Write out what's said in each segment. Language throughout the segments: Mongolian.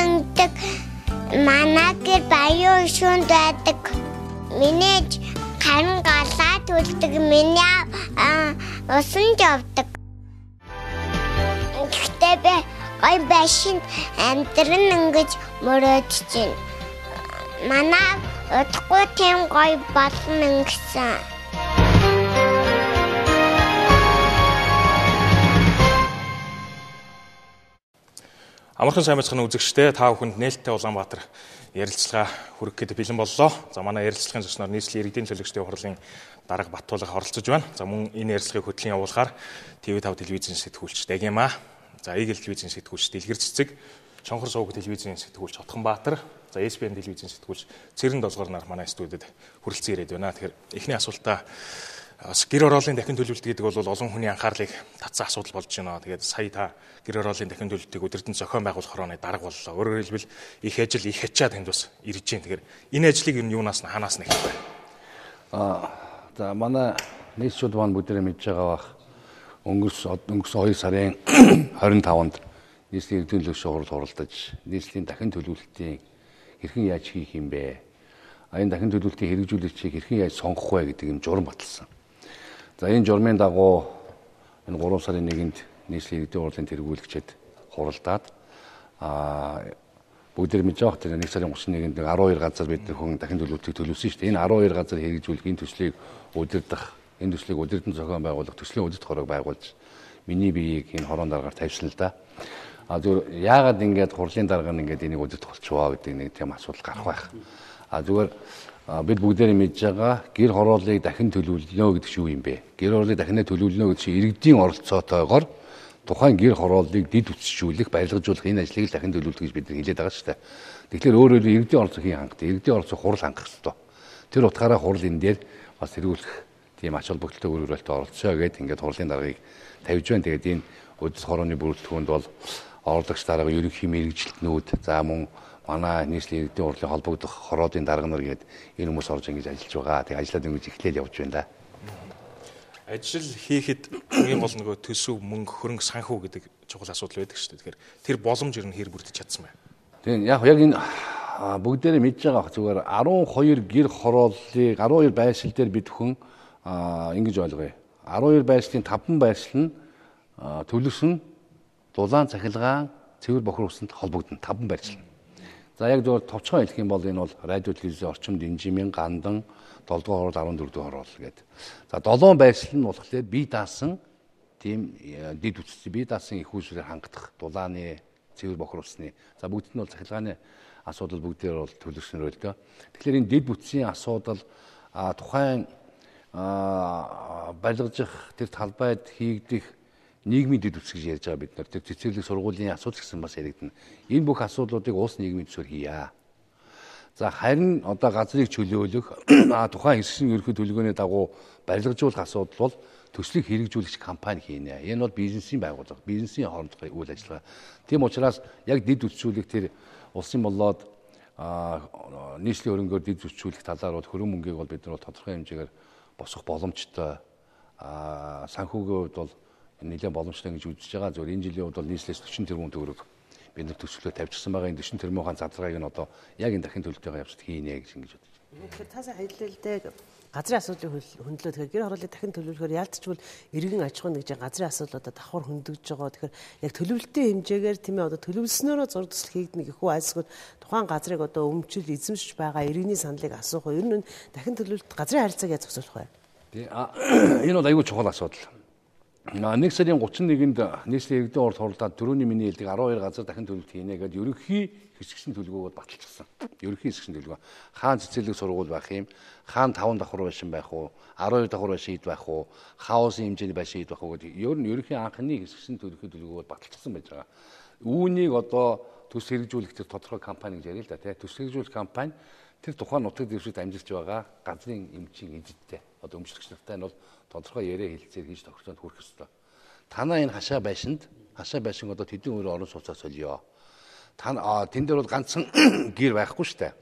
эндэг манай гэр баян шүнд байдаг. Миний харин галаа төлдөг. Миний усан жавдаг. Гэхдээ би гой байшин амьдрын ингэж мөрөөдж байна. Манай удахгүй тийм гой болно гэсэн. Амархан сайн байцгаана үзэгчдээ, та бүхэнд нээлттэй Улаанбаатар ярилцлага хүргэх гэдэг бэлэн боллоо. За манай ярилцлагын зочноор нийслэлийн иргэдийн төлөөлөгчдийн хурлын дарга Баттуулга оролцож байна. За мөн энэ ярилцлагыг хөтлийн явуулахаар TV5 телевизийн сэтгүүлч Дагима, за Игэл телевизийн сэтгүүлч Дэлгэр Цэцэг, Шонхор сууг телевизийн сэтгүүлч Отгонбаатар, за SBN телевизийн сэтгүүлч Цэрэн Долгоор нар манай студид хүрэлцэн ирээд байна. Тэгэхээр эхний асуултаа гэр ороолын дахин төлөвлөлт гэдэг бол олон хүний анхаарлыг татсан асуудал болж байна. Тэгээд сая та гэр ороолын дахин төлөвлөлтийг өдөртөн зохион байгуулах хорооны дарга боллоо. Өөрөөр хэлбэл их ажил, их ачаа танд бас ирж байна. Тэгэхээр энэ ажлыг юу юунаас нь ханаас нь эхэлв? За манай нийслэлд маань бүгдээ мэдж байгаа бах. Өнгөрсөн 2 сарын 25-нд нийслэлийн иргэдийн төлөөлөгчийн хурал хуралдаж нийслэлийн дахин төлөвлөлтийн хэрхэн яаж хийх юм бэ? Энэ дахин төлөвлөлтийн хэрэгжүүлэгчийг хэрхэн яаж сонгох вэ гэдэг юм журам баталсан. За энэ журмын дагуу энэ 3 сарын 1-нд нийслэлийн иргэдийн хурлын тэргүүлэгчид хуралдаад бүгд мэдж байгаа хэрэг 1 сарын 31-нд 12 газар бид хүн дахин төлөвлөлтийг төлөвлөсөн шүү дээ. Энэ 12 газар хэрэгжүүлэх энэ төслийг удирдах, энэ төслийг удирдан зохион байгуулах, төслийн удирдах хорог байгуулж миний биеийг энэ хорон дараагаар тавьсан л да. Зүгээр яагаад ингэж хурлын дарга нь ингэж энийг удирдах болчихвоо гэдэг нэг тийм асуудал гарах байх. Зүгээр бид бүгдээ мэдж байгаа гэр хорооллыг дахин төлөвлөнө гэдэг чинь юу юм бэ? Гэр хорооллыг дахин төлөвлөнө гэдэг чинь иргэдийн оролцоотойгоор тухайн гэр хорооллыг дид үтсжүүлэх, барилгажуулах энэ ажлыг дахин төлөвлөлт гэж бид хэлээд байгаа шүү дээ. Тэгэхээр өөрөөр иргэдийн оролцоо хийн хангалттай, иргэдийн оролцоо хурал хангах хэрэгтэй. Тэр утгаараа хурал энэ дээр бас тэргүүлэх тийм ач холбогдолтой үр хөврөлтөд оролцоо гэдэг ингээд хурлын даргыг тавьж байна. Тэгээд энэ удирдах хорооны бүрэлдэхүүнд бол оролцогч дарга ерөнхий мэргэжилтнүүд за мөн манай нийслэлийн иргэдийн хурлын холбогдох хороодын дарга нар гээд энэ хүмүүс орж ингэж ажиллаж байгаа. Тэгээ ажиллаад ингэж эхлээл явж байна да. Ажил хийхэд хамгийн гол нөгөө төсөв, мөнгө, хөрөнгө, санхүү гэдэг чухал асуудал байдаг шүү дээ. Тэгэхээр тэр боломж ер нь хэр бүрдэж чадсан бэ? Тийм яг энэ бүгдээрээ мэдж байгаа зүгээр 12 гэр хорооллыг 12 байршил дээр бид хүн ингэж ойлгоё. 12 байршлын 5 байршил нь төлөвсөн дулаан цахилгаан цэвэр бохир усанд холбогдно 5 байршил. За яг зөв товчхон хэлэх юм бол энэ бол радио телевизийн орчимд Инжимийн Гандан 7 дугаар хороол 14 дугаар хороол гэдэг. За 7 байршил нь болохоор бие даасан тийм дид үтцээ бие даасан их усрээр хангах дулааны цэвэр бохир усны. За бүгд нь бол цахилгааны асуудал бүгдээр бол төлөвшнөр л дөө. Тэгэхээр энэ дид үтцийн асуудал тухайн барилгажих тэр талбайд хийгдэх нийгмийн дэд үтс гэж ярьж байгаа бид нар тэр цэцэрлэг сургуулийн асуудал гэсэн бас яригдана. Энэ бүх асуудлуудыг улс нийгмийн төсөөр хийя. За харин одоо газрыг чөлөөлөх тухайн хэсгийн ерөнхий төлөвлөгөөний дагуу барилгажуулах асуудал бол төслийг хэрэгжүүлэгч компани хийнэ. Энэ бол бизнесийн байгууллага, бизнесийн хоорондох үйл ажиллагаа. Тийм учраас яг дэд үтсүүлэх тэр улсын болоод нийслэлийн хөрөнгөөр дэд үтсүүлэх талаар бол хөрөнгө мөнгийг бол бид нар бол тодорхой хэмжээгээр босгох боломжтой. Санхүүгийн хувьд бол нэлээд боломжтой гэж үзэж байгаа. Зөвхөн энэ жилийн хувьд бол нийслэлээс 40 тэрбум төгрөг бид нар төсвөлөө тавьчихсан байгаа. Энэ 40 тэрбумын цацрагийг нь одоо яг энэ дахин төлөлтөйгөө явуулж хийнэ гэж ингэж бодож байна. Тэгэхээр та сайн хэллээ л дээ. Газрын асуудлыг хөндлөө. Тэгэхээр гэр хорооллыг дахин төлөвлөхөөр яалтчгүй иргэн аж ахуйн гэж газрын асуудлуудаа давхар хөндөж байгаа. Тэгэхээр яг төлөвлөлтийн хэмжээгээр тийм ээ одоо төлөвлөснөөрөө зураг төсөл хийгдэнэ гэхүү айлсгүй тухайн газрыг одоо өмчил эзэмшиж байгаа иргэний саналыг асуух. Ер нь дахин төлөвлөлт газрын харилцааг яаж зохицуулах вэ? Энэ бол аюул чухал асуудал. 1 сарын 31-нд нийслэлийн иргэдийн хурлд хуралдаад дөрөвний миний хэлдэг 12 газар дахин төлөвлөлт хийнэ гэдэг ерөнхий хэсэгчийн төлөвлөгөөг баталчихсан. Ерөнхий хэсэгчийн төлөвлөгөө. Хаан цэцэрлэг сургууль байх юм, хаан 5 давхар байшин байх уу, 12 давхар байшин ид байх уу, хаосын хэмжээний байшин ид байх уу гэдэг ер нь ерөнхий анхны хэсэгчийн төлөвлөгөөг баталчихсан байж байгаа. Үүнийг одоо төс хэрэгжүүлэх тэр тодорхой компани гэж яриа л да тий. Төс хэрэгжүүлэх компани тэр тухайн нутаг дэвшигт амжилж байгаа газрын эмчийн эзэдтэй одоо өмчлөгч нартай нь бол тодорхой яриа хэлцээр хийж тохиролцоонд хүрэх ёстой. Танаа энэ хашаа байшин одоо тэдний өөрөө орон сууцаа солио. Тэн дээр бол ганцхан гэр байхгүй шүү дээ.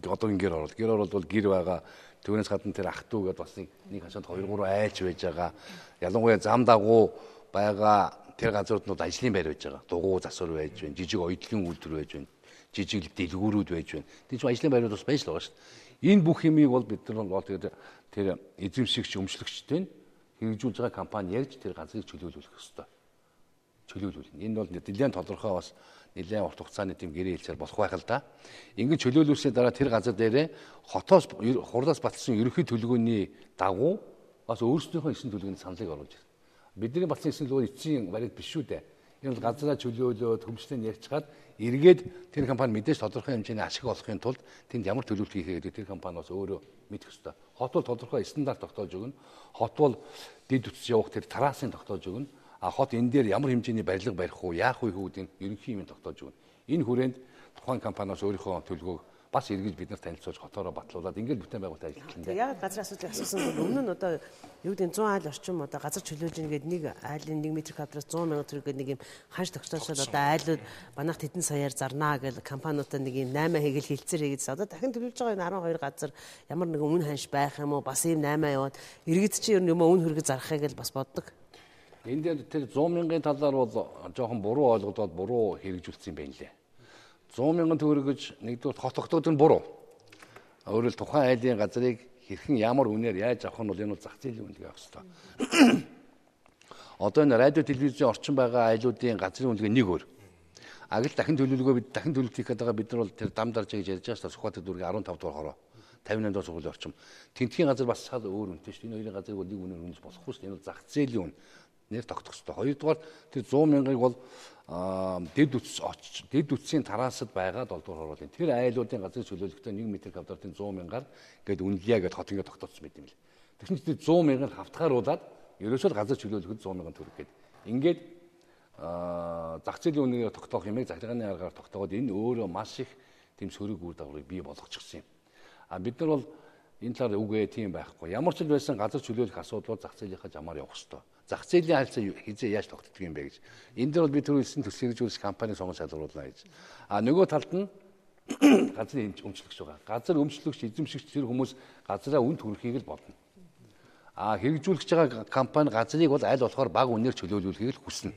Одоо энэ гэр орол бол гэр байгаа. Түүнээс гадна тэр ах トゥ гэдээ бас нэг хашаанд 2 3 айлч байж байгаа. Ялангуяа зам дагуу байгаа тэр газрууд нь ажлын байр байж байгаа. Дугуй засвар байж байна, жижиг оюутлын үйлдвэр байж байна, жижиг дэлгүүрүүд байж байна. Тэр чинь ажлын байрууд бас байж л байгаа шүү дээ. Энэ бүх юмыг бол бид нар бол тэр эзэмшигч, өмчлөгчтэй нь хэрэгжүүлж байгаа компани ярьж тэр газрыг чөлөөлүүлэх ёстой. Чөлөөлүүлнэ. Энэ бол нэлээд тодорхой бас нэлээд урт хугацааны тийм гэрээ хэлцээр болох байх л да. Ингээд чөлөөлүүлсний дараа тэр газар дээрээ хотоос хурлаас батлсан ерөнхий төлөвлөгөөний дагуу бас өөрсдийнхөө эсрэг төлөвлөгөөний саналыг оруулж байна. Бидний батлсан эсрэг төлөвлөгөө эцсийн баримт биш шүү дээ. Энэ бол газраа чөлөөлөөд хөмчлэн ярьцгаад эргээд тэр компани мэдээж тодорхой хэмжээний ашиг олохын тулд тэнд ямар төлөвлөлт хийх гэдэг тэр компани бас өөрөө мэдэх ёстой. Хот бол тодорхой стандарт тогтоож өгнө. Хот бол дэд үтс явах тэр трассын тогтоож өгнө. А хот энэ дээр ямар хэмжээний барилга барих уу, яах вэ гэдэг нь ерөнхий юм тогтоож өгнө. Энэ хүрээнд тухайн компаниас өөрийнхөө төлөвлөгөөг бас эргэж бид нар танилцуулж хотоороо батлуулаад ингээд бүтээн байгуулалт ажиллана. Яг газрын асуудлыг асуусан бол өмнө нь одоо юу гэдэг 100 айл орчим одоо газар чөлөөлж ингээд нэг айлын 1 м квадратаас 100 сая төгрөг гэдэг нэг юм ханш тогтоосоод одоо айлууд банах тэдэн саяар зарнаа гэж компаниудаа нэг юм 8 хийгээл хилцээр хийгээдсэн. Одоо дахин төлөвлөж байгаа энэ 12 газар ямар нэг өмнө ханш байх юм уу бас ийм 8 яваад иргэд чи ер нь юм өмнө хөргө зарахыг л бас боддог. Энд дээр тэр 100 мянган талаар бол жоохон буруу ойлгодоод буруу хэрэгжүүлсэн юм байна лээ. 100 мянган төгрөг гэж нэгдүгээр хот тогтоод нь буруу. Өөрөөр тухайн айлын газрыг хэрхэн ямар үнээр яаж авах нь бол энэ бол зах зээлийн үнэлгээ авах хэрэгтэй. Одоо энэ радио телевизийн орчин байгаа айлуудын газрын үнэлгээ нэг өөр. Агил дахин төлөвлөгөө бид дахин төлөвлөлт хийх гэдэг бид нар бол тэр дам дарж гэж ярьж байгаа шүү дээ. Сүхбаатар дүүргийн 15 дугаар хороо 58 дугаар сургуулийн орчим. Тентхийн газар бас шал өөр үнэтэй шүү дээ. Энэ хоёрын газрыг бол нэг үнээр үнэлж болохгүй шүү дээ. Энэ бол зах зээлийн үн нэр тогтох хэрэгтэй. Хоёрдугаар тэр 100 мянгаыг бол дэд үтсийн тараасад байгаа 7 дугаар хороолын тэр айлуудын газрын чөлөөлөлтөд 1 м квадратын 100 мянгаар гээд үнэлье гэд хот ингээд тогтоосон байт юм л. Тэгсэн чинь 100 мянгаар хавтгааруулаад ерөөсөө газар чөлөөлөхөд 100 мянган төгрөг гээд ингээд зах зээлийн үнээр тогтоох юмыг захиргааны аргаар тогтоогод энэ өөрөө маш их тийм сөрөг үр дагаврыг бий болгочихсон юм. Бид нар бол энэ талаар үгүй тийм байхгүй. Ямар ч л байсан газар чөлөөлөх асуудлууд зах зээлийнхаа жамаар явах хэрэгтэй. Зах зээлийн харилцаа хизээ яаж тогтдог юм бэ гэж. Энд дээр бол би түрүү хэлсэн төсөл хэрэгжүүлэх компани сонгож шалгаруулна гэж. Нөгөө талд нь газрын өмчлөгч байгаа. Газар өмчлөгч, эзэмшигч тэр хүмүүс газраа үнд хүрэхийг л бодно. Хэрэгжүүлж байгаа компани газрыг бол аль болохоор бага үнээр чөлөөлүүлэхийг л хүснэ.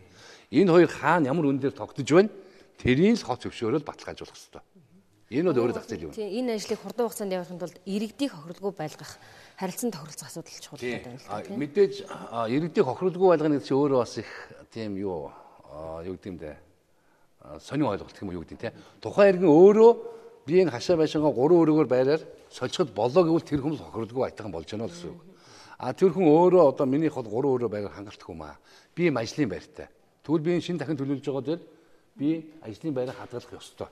Энэ хоёр хаана ямар үнээр тогтож байна? Тэрийг л хот зөвшөөрөл баталгаажуулах хэрэгтэй. Энэ бол өөрөө зах зээлийн үн. Тийм, энэ ажлыг хурдан хугацаанд явуулахын тулд иргэдийг хохирлгүй байлгах, харилцан тохиролцох асуудал чухал байна. Мэдээж иргэдийг хохирлгүй байлгах гэдэг чинь өөрөө бас их тийм юу гэдэг юм бэ? Сонин ойлголт гэх юм уу юу гэдэг те. Тухайн иргэн өөрөө би энэ хашаа байшингаа 3 өрөөгөөр байраар сольцоход болоо гэвэл тэр хүмүүс хохирлгүй айтхан болж байна л гэсэн үг. Тэр хүн өөрөө одоо минийх бол 3 өрөө байраар хангалттай юм аа. Би юм ажлын байртай. Тэгвэл би энэ шинэ дахин төлөвлөж байгаа дээр би ажлын байраа хадгалах ёстой.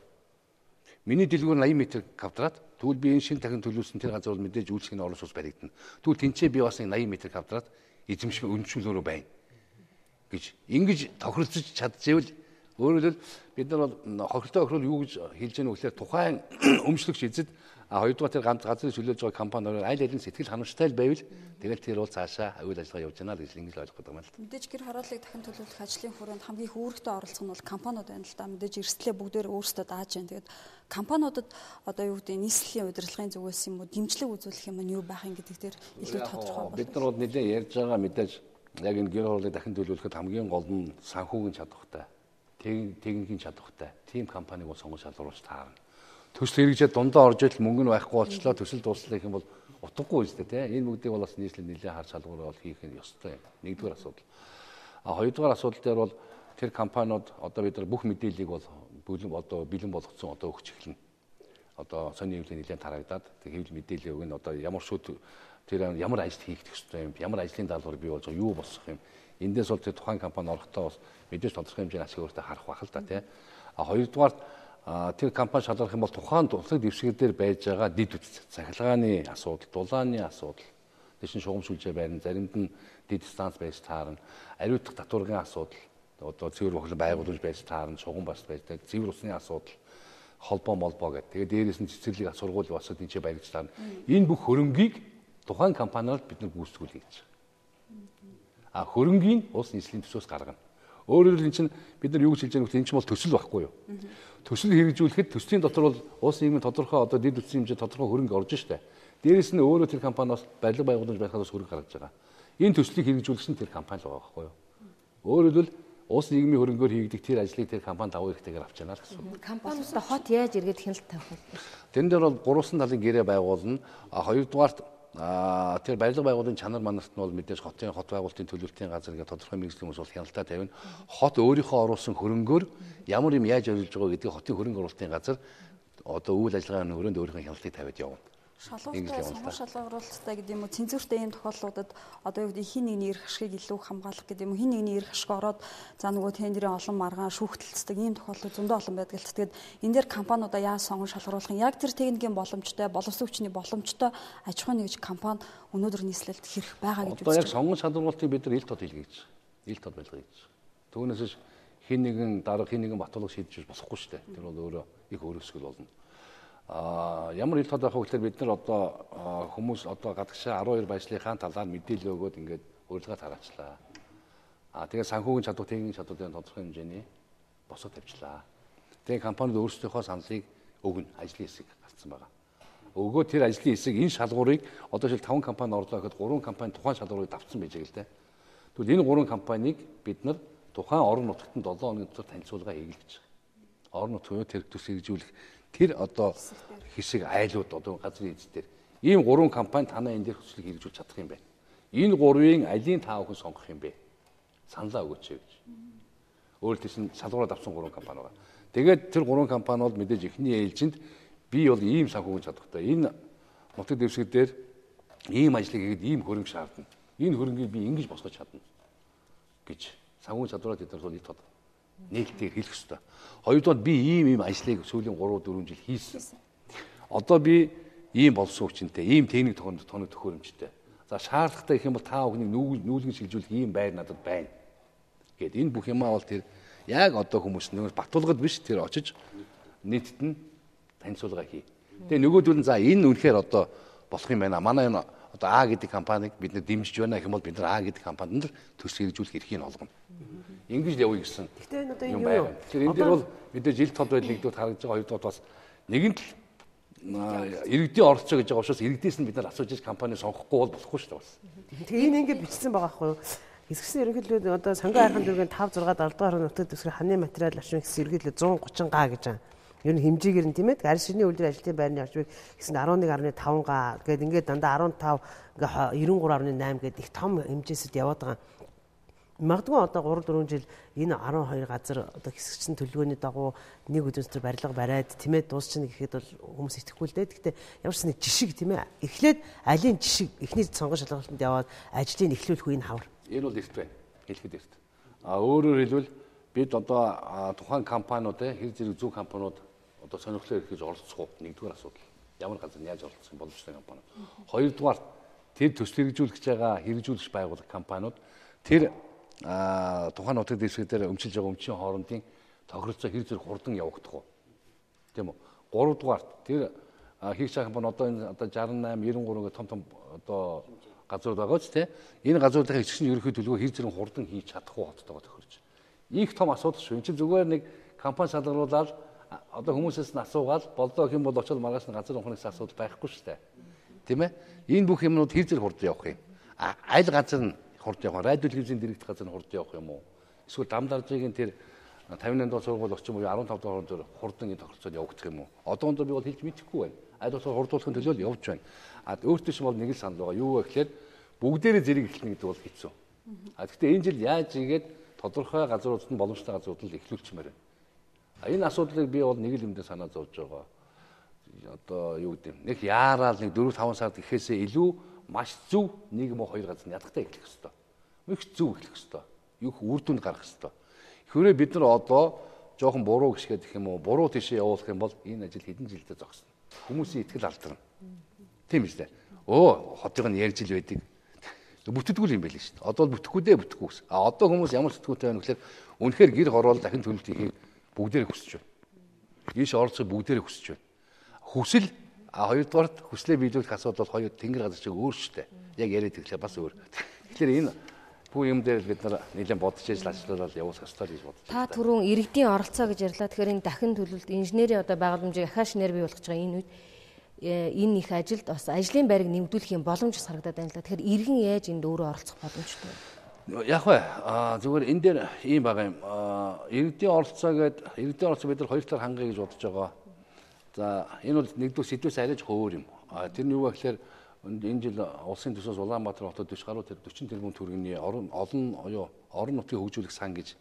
Миний дэлгүүр 80 м квадрат. Тэгвэл би энэ шинэ дахин төлөвлөсөн тэр газар бол мэдээж үйлчлэгийн орон сууц баригдана. Тэгвэл тэнцээ би бас 80 м квадрат эзэмших өнцгөлөөрөө байна гэж ингэж тохиролцож чадчихвэл өөрөөр хэлбэл бид нар бол хохиролтой охирол юу гэж хэлж яах вэ гэхээр тухайн өмчлөгч эзэд хоёрдугаар тэр газрыг чөлөөлж байгаа компаниор аль алин сэтгэл ханамжтай байвал тэгэл тэр бол цаашаа үйл ажиллагаа явуулж байна л гэж ингэж ойлгох гэдэг юм л. Мэдээж гэр хорооллыг дахин төлөвлөх ажлын хүрээнд хамгийн их үүрэгтэй оролцох нь бол компаниуд байна л да. Мэдээж эрсдлээ бүгдээр өөрсдөө дааж байна. Тэгээд компаниудад одоо юу гэдэг нийслэлийн удирдлагын зүгээс юм уу дэмжлэг үзүүлэх юм нь юу байх юм гэдэг дээр илүү тодорхой байна. Бид нар бол нэлээд ярьж байгаа мэдээж яг энэ гэр хорооллыг дахин төлөвлөхөд хамгийн гол нь санхүүгийн чадвартай, техникийн чадвартай тим компаниг бол сонгож шалгаруулж таарна. Төсөл хэрэгжээд дундаа орж идэл мөнгө нь байхгүй болчлоо төсөл дуусах юм бол утгагүй шүү дээ. Энэ бүгдийг бол бас нийслэл нэлээд харж шалгуур бол хийх нь ёстой юм. Нэгдүгээр асуудал. Хоёрдугаар асуудал дээр бол тэр компаниуд одоо бид нар бүх мэдээллийг бол бэлэн болгоцсон одоо өгч эхэлнэ. Одоо сони хэвлэл нэлээд тарагдаад тэр хэвлэл мэдээлэл өгнө. Одоо ямар шууд тэр ямар ажил хийх ёстой юм, ямар ажлын даалгавар бий болж байгаа, юу босох юм. Эндээс бол тэр тухайн компани орохдоо бас мэдээж тодорхой хэмжээний ашиг өөртөө харах байх л да тий. Хоёрдугаар тэр компани шалгах юм бол тухайн туслаг дэвсгэр дээр байж байгаа дид үтц, цахилгааны асуудал, дулааны асуудал, дэшин шугам сүлжээ байрна, заримд нь дид станц байж таарна, ариутгах татваргын асуудал, одоо цэвэр бохлон байгуулж байж таарна, шугам бас байж таарна, цэвэр усны асуудал, холбоо гэдэг. Тэгээд дээрээс нь цэцэрлэг сургууль бас тийчээ баригдж таарна. Энэ бүх хөрөнгийг тухайн компаниуд бид нар гүйцэтгүүл хийж байгаа. Хөрөнгийг улс нийслэлийн төсөөс гаргана. Өөрөөр хэлбэл чинь бид нар юу гэж хэлж байгаа вэ? Энэ чинь бол төсөл байхгүй юу? Төсөл хэрэгжүүлэхэд төслийн дотор бол улс нийгмийн тодорхой одоо дэд үтсийн хэмжээ тодорхой хөрөнгө орж штэ. Дээрээс нь өөрөө тэр компаниас барилга байгууламж байхаас хөрөнгө гаргаж байгаа. Энэ төслийг хэрэгжүүлэх нь тэр компани л байгаа байхгүй юу? Өөрөөр хэлбэл Улс нийгмийн хөрөнгөөр хийгдэх тэр ажлыг тэр компани давуу эрхтэйгээр авч яана л гэсэн. Компаниудаа хот яаж эргээд хяналт тавих вэ? Тэн дээр бол 3 талын гэрээ байгуулна. Хоёрдугаарт тэр барилга байгууллагын чанар манарт нь бол мэдээж хот байгуулалтын төлөвлөлтийн газар гэдэг тодорхой мэргэжлийн хүмүүс бол хяналтаа тавина. Хот өөрийнхөө оруулсан хөрөнгөөр ямар юм яаж оруулж байгаа гэдгийг хотын хөрөнгө оруулалтын газар одоо үйл ажиллагааны өрөөнд өөрийнхөө хяналтыг тавиад явна. Шалгууртай сонгон шалгаруулалттай гэдэг юм уу цензуртай ийм тохиолдлуудад одоо юу гэдэг хин нэгний эрх ашигыг илүү хамгаалах гэдэг юм уу хин нэгний эрх ашиг ороод за нөгөө тендерийн олон маргаан шүүхтэлцдэг ийм тохиолдол зөндөө олон байдаг л тэгээд энэ дээр компаниудаа яаж сонгон шалгаруулах юм яг тэр техникийн боломжтой боловсон хүчний боломжтой аж ахуй нэгж компани өнөөдөр нийслэлд хэрэг байгаа гэж үзэж байна. Одоо яг сонгон шалгаруулалтыг бид нар ил тод хийлгэж ил тод байлгая гэж. Түүнээс хин нэгэн дарга хин нэгэн батлуулга шийдэж болохгүй шүү дээ. Тэр бол өөрөө их өөрөөсгөл болно. Ямар ил тод байх вэ гэхээр бид нар одоо хүмүүс одоо гадагшаа 12 баяжлынхаа талаар мэдээлэл өгөөд ингээд урилга тараачлаа. Тэгээд санхүүгийн чадвар, техникийн чадварын тодорхой хэмжээний босоо тавьчлаа. Тэгээд компанид өөрсдийнхөө саналыг өгнө, ажлын хэсэг гарцсан байгаа. Өгөө тэр ажлын хэсэг энэ шалгуурыг одоо жишээл 5 компани орлоо гэхэд 3 компани тухайн шалгуурыг давцсан байж байгаа л дээ. Тэгвэл энэ 3 компанийг бид нар тухайн орон нутагт 7 хоногийн дотор танилцуулга хийгээл гэж байгаа. Орон нутгийн тэр төс хэрэгжүүлэх тэр одоо хэсэг айлууд одоо газрын эзэдэр ийм 3 компани танаа энэ дээр хүслийг хэрэгжүүлж чадах юм байна. Энэ 3-ын алийг та бүхэн сонгох юм бэ? Саналаа өгөөч гэж. Өөрөлд чинь шалгуураа авсан 3 компани байгаа. Тэгээд тэр 3 компани бол мэдээж эхний ээлжинд би бол ийм санхүүгийн чадвартай. Энэ нутаг дэвсгэр дээр ийм ажлыг хийгээд ийм хөрөнгө шаардна. Энэ хөрөнгийг би ингэж босгож чадна гэж санхүүгийн чадвараа тэд нар ит тод нээлтээр хэлэх ёстой. Хоёрдугаар би ийм ажлыг сүүлийн 3-4 жил хийсэн. Одоо би ийм болсон хүчинтэй, ийм техник тоног төхөөрөмжтэй. За шаардлагатай гэх юм бол та бүхнийг нүүлгэн шилжүүлэх ийм байр надад байна. Гэт энэ бүх юмаа бол тэр яг одоо хүмүүс нөгөө батулгад биш тэр очиж нийтэд нь танилцуулга хий. Тэгээ нөгөөдөл нь за энэ үнэхээр одоо болох юм байна. Манай энэ одоо А гэдэг компанийг бид нэр дэмжиж байна гэх юм бол бид нар А гэдэг компанид л төс хэрэгжүүлэх эрхийг олгоно. Ингэж л явъя гэсэн. Гэхдээ энэ одоо юм байна. Тэгэхээр энэ дээр бол мэдээж ил тод байдлыг харагдж байгаа. Хоёрдугаар бас нэгэн л иргэдийн оролцоо гэж байгаа учраас иргэдээс нь бид нар асууж иж компани сонгохгүй бол болохгүй шүү дээ бас. Тэгээ энэ ингэ бичсэн байгаа хгүй юу? Хэсэгсэн ерөнхийдөө одоо сангийн хайрхан дүүргийн 5 6 70 дугаар нутаг дэвсгэр ханы материал авшин гэсэн ерөнхийдөө 130 га гэж байгаа. Ер нь хэмжээгээр нь тийм ээ. Арь ширний үйлдвэр ажилтны байрны орчмыг гэсэн 11.5 га гэдэг ингээд дандаа 15 ингээ 93.8 гэдэг их том хэмжээсэд яваад байгаа. Магадгүй одоо 3 4 жил энэ 12 газар одоо хэсэгчсэн төлөвлөгөөний дагуу нэг өдөртөө барилга бариад тийм ээ дуусчихна гэхэд бол хүмүүс итгэхгүй л дээ. Гэхдээ ямар ч нэг жишг тийм ээ. Эхлээд алийн жишг эхний сонгон шалгалтанд яваад ажлыг эхлүүлэх үе нь хавар. Энэ бол эрт байна. Хэлэхэд эрт. Өөрөөр хэлбэл бид одоо тухайн компаниуд хэр зэрэг зөв компаниуд одоо сонирхлоо эрхэж оролцох уу нэгдүгээр асуудал. Ямар газар яаж оролцох боломжтой компаниуд. Хоёрдугаар тэр төсөл хэрэгжүүлж байгаа хэрэгжүүлэгч байгууллага компаниуд тэр тухайн нутаг дэвсгэр дээр өмчилж байгаа өмчийн хоорондын тохиролцоо хэр зэрэг хурдан явагдах уу. Тийм үү? Гуравдугаар тэр хийх компани одоо энэ одоо 68 93 гэх том одоо газрууд байгаа ч тийм энэ газруудын хэсгийн ерөнхий төлөвөө хэр зэрэг хурдан хийж чадах уу хоттойгоо тохирч. Их том асуудал шүү. Энд чинь зүгээр нэг компани шалгаруулаад одоо хүмүүсээс нь асуугаад болдоо хэм бол очоод маргааш нь газар ухнаас асуудал байхгүй шүү дээ. Тийм ээ? Энэ бүх юмнууд хэр зэрэг хурдан явах юм? Аль газар нь хурд явах, радио телевизийн дэрэгдэх газар нь хурд явах юм уу? Эсвэл дам даржийн тэр 58 дугаар сургууль орчин буюу 15 дугаар дээр хурдан энэ тохиролцоод явагдах юм уу? Одоондоо би бол хэлж мэдэхгүй байна. Аль болохоор хурдуулахын төлөө л явж байна. Өөртөө ч бол нэг л санал байгаа. Юу вэ гэхээр бүгдээрээ зэрэг эхлэнэ гэдэг бол хэцүү. Гэхдээ энэ жил яаж ийгээд тодорхой газруудад нь боломжтой газруудад л эхлүүлчмээр байна. Энэ асуудлыг би бол нэг л юмдээ санаа зовж байгаа. Одоо юу гэдэг юм? Нэг яарал нэг 4 5 сард гэхээсээ илүү маш зөв нэг муу хоёр газар ядахтай эхлэх ёстой. Их зөв эхлэх ёстой. Юу үр дүнд гарах ёстой. Хэрвээ бид нар одоо жоохон буруу гიშгээд гэх юм уу, буруу тийшээ явуулах юм бол энэ ажил хэдэн жилдээ зогсно. Хүмүүсийн итгэл алдарна. Тийм биз дээ. Хотыг нь ярьж ил байдаг. Бүтдэггүй юм байл шүү дээ. Одоо л бүтэхгүй дээ бүтэхгүй гэсэн. Одоо хүмүүс ямар сэтгүүлтэй байна гэхээр үнэхээр гэр хороол дахин төлөлт хийхийг бүгдээрээ хүсэж байна. Ийш оролцох бүгдээрээ хүсэж байна. Хүсэл хоёрдугаарт хүслээ биелүүлэх асуудал бол хоёр тэнгэр газар шиг өөр шүү дээ. Яг яриад ирэхлээр бас өөр. Тэгэхээр энэ бүх юм дээр бид нар нэлээд бодож ажиллаад явуулах ёстой гэж бодлоо. Та түрүүн иргэдийн оролцоо гэж ярьлаа. Тэгэхээр энэ дахин төлөвлөлт инженерийн одоо байгууламжийг ахаа шинээр бий болгож байгаа энэ үед энэ их ажилд бас ажлын байрыг нэмэгдүүлэх юм боломж харагдаад байна л да. Тэгэхээр иргэн яаж энд өөрөө оролцох боломжтой вэ? Яг бай зүгээр энэ дээр ийм байгаа юм. Иргэдийн оролцоо бид нар 2 талаар хангая гэж бодож байгаа. За энэ бол нэгдүгээр сэдвээс арайж өөр юм. Тэр нь юу вэ гэхээр энэ жил улсын төсөөс Улаанбаатар хотод 40 тэрбум төгрөгийн орон нутгийн хөгжүүлэх сан гэж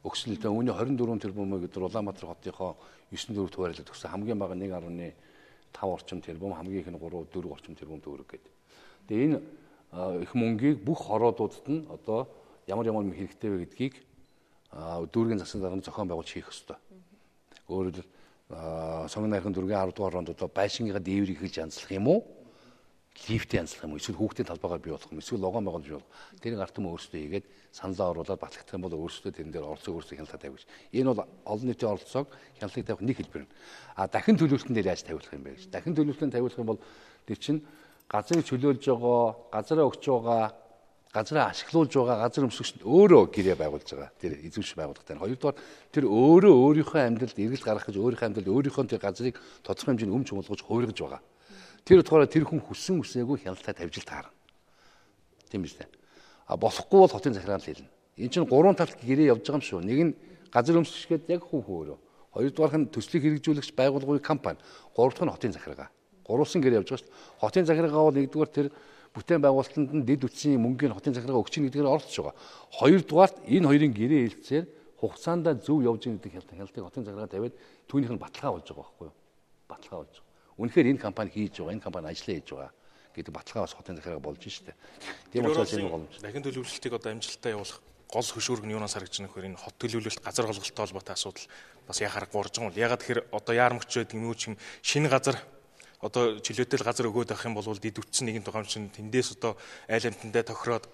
өгсөн л дээ. Үүний 24 тэрбумыг бид Улаанбаатар хотынхоо 9 дөрөв хуваарлаад өгсөн. Хамгийн бага 1.5 орчим тэрбум, хамгийн их нь 3-4 орчим тэрбум төгрөг гэдэг. Тэгээ энэ их мөнгийг бүх хороодуудад нь одоо ямар хэрэгтэй вэ гэдгийг дүүргийн засгийн дарганд зохион байгуулж хийх ёстой. Өөрөөр сонгон найрхан дүүргийн 10 дугаар оронд одоо байшингийнхаа дээврийг хийж янзлах юм уу? Лифт янзлах юм уу? Эсвэл хүүхдийн талбайгаар бий болох юм? Эсвэл логон байгуулж бий болох. Тэрийг ард түмэн өөрсдөө хийгээд саналаа оруулаад батлагдах юм бол өөрсдөө тэрэн дээр оролцоог өөрсдөө хяналтаа тавих. Энэ бол олон нийтийн оролцоог хяналтыг тавих нэг хэлбэр нь. Дахин төлөвлөлтөн дээр яаж тавиулах юм бэ гэж. Дахин төлөвлөлтөнд тавиулах юм бол тэр чинь газрыг чөлөөлж байгаа, газараа өгч байгаа, газараа ашиглуулж байгаа газар өмсгч өөрөө гэрээ байгуулж байгаа. Тэр эзэмш байгууллагатай. Хоёрдугаар тэр өөрөө өөрийнхөө амьдралд эргэлт гаргах гэж өөрийнхөө амьдралд өөрийнхөө тэр газрыг тодорхой хэмжээний өмч хөнгөлгөж хувиргаж байгаа. Тэр утгаараа тэр хүн хүссэн үсээгүй хяналтаа тавьж л таарна. Тийм биз дээ. Болохгүй бол хотын захиргаанд хэлнэ. Энэ чинь 3 талт гэрээ явж байгаа юм шүү. Нэг нь газар өмсгчгээд яг хүн өөрөө. Хоёрдугаарх нь төслийг хэрэгжүүлэгч байгууллагын компани. Гуравдугаар нь хотын захиргаа. Гурван гэрээ явж байгаа шүү. Хотын захиргаа бол нэгдүгээр тэр бүтээн байгуулалтанд нь дэд үтсийн мөнгөний хотын захиргаа өгч нэгдүгээр оролцож байгаа. Хоёрдугаарт энэ хоёрын гэрээ хэлцээр хугацаанд зөв явж байгаа гэдэг хяналтыг хотын захиргаа тавиад түүнийх нь баталгаа болж байгаа байхгүй юу? Баталгаа болж байгаа. Үнэхээр энэ компани хийж байгаа, энэ компани ажиллаа хийж байгаа гэдэг баталгаа бас хотын захиргаа болж штэ. Тийм учраас энэ боломж. Дахин төлөвлөлтийг одоо амжилттай явуулах гол хөшүүрэг нь юунаас харагдаж байгаа нөхөр энэ хот төлөвлөлт газар голголттой холбоотой асуудал бас яхаарахгүй орж байгаа юм. Ягаад тэгэхээр одоо яармагч байдаг юм уу чим шинэ газар одоо чөлөөтэй газар өгөөд авах юм бол дид үтсэн нэгэн тухайн тэндээс одоо айл амтандаа тохироод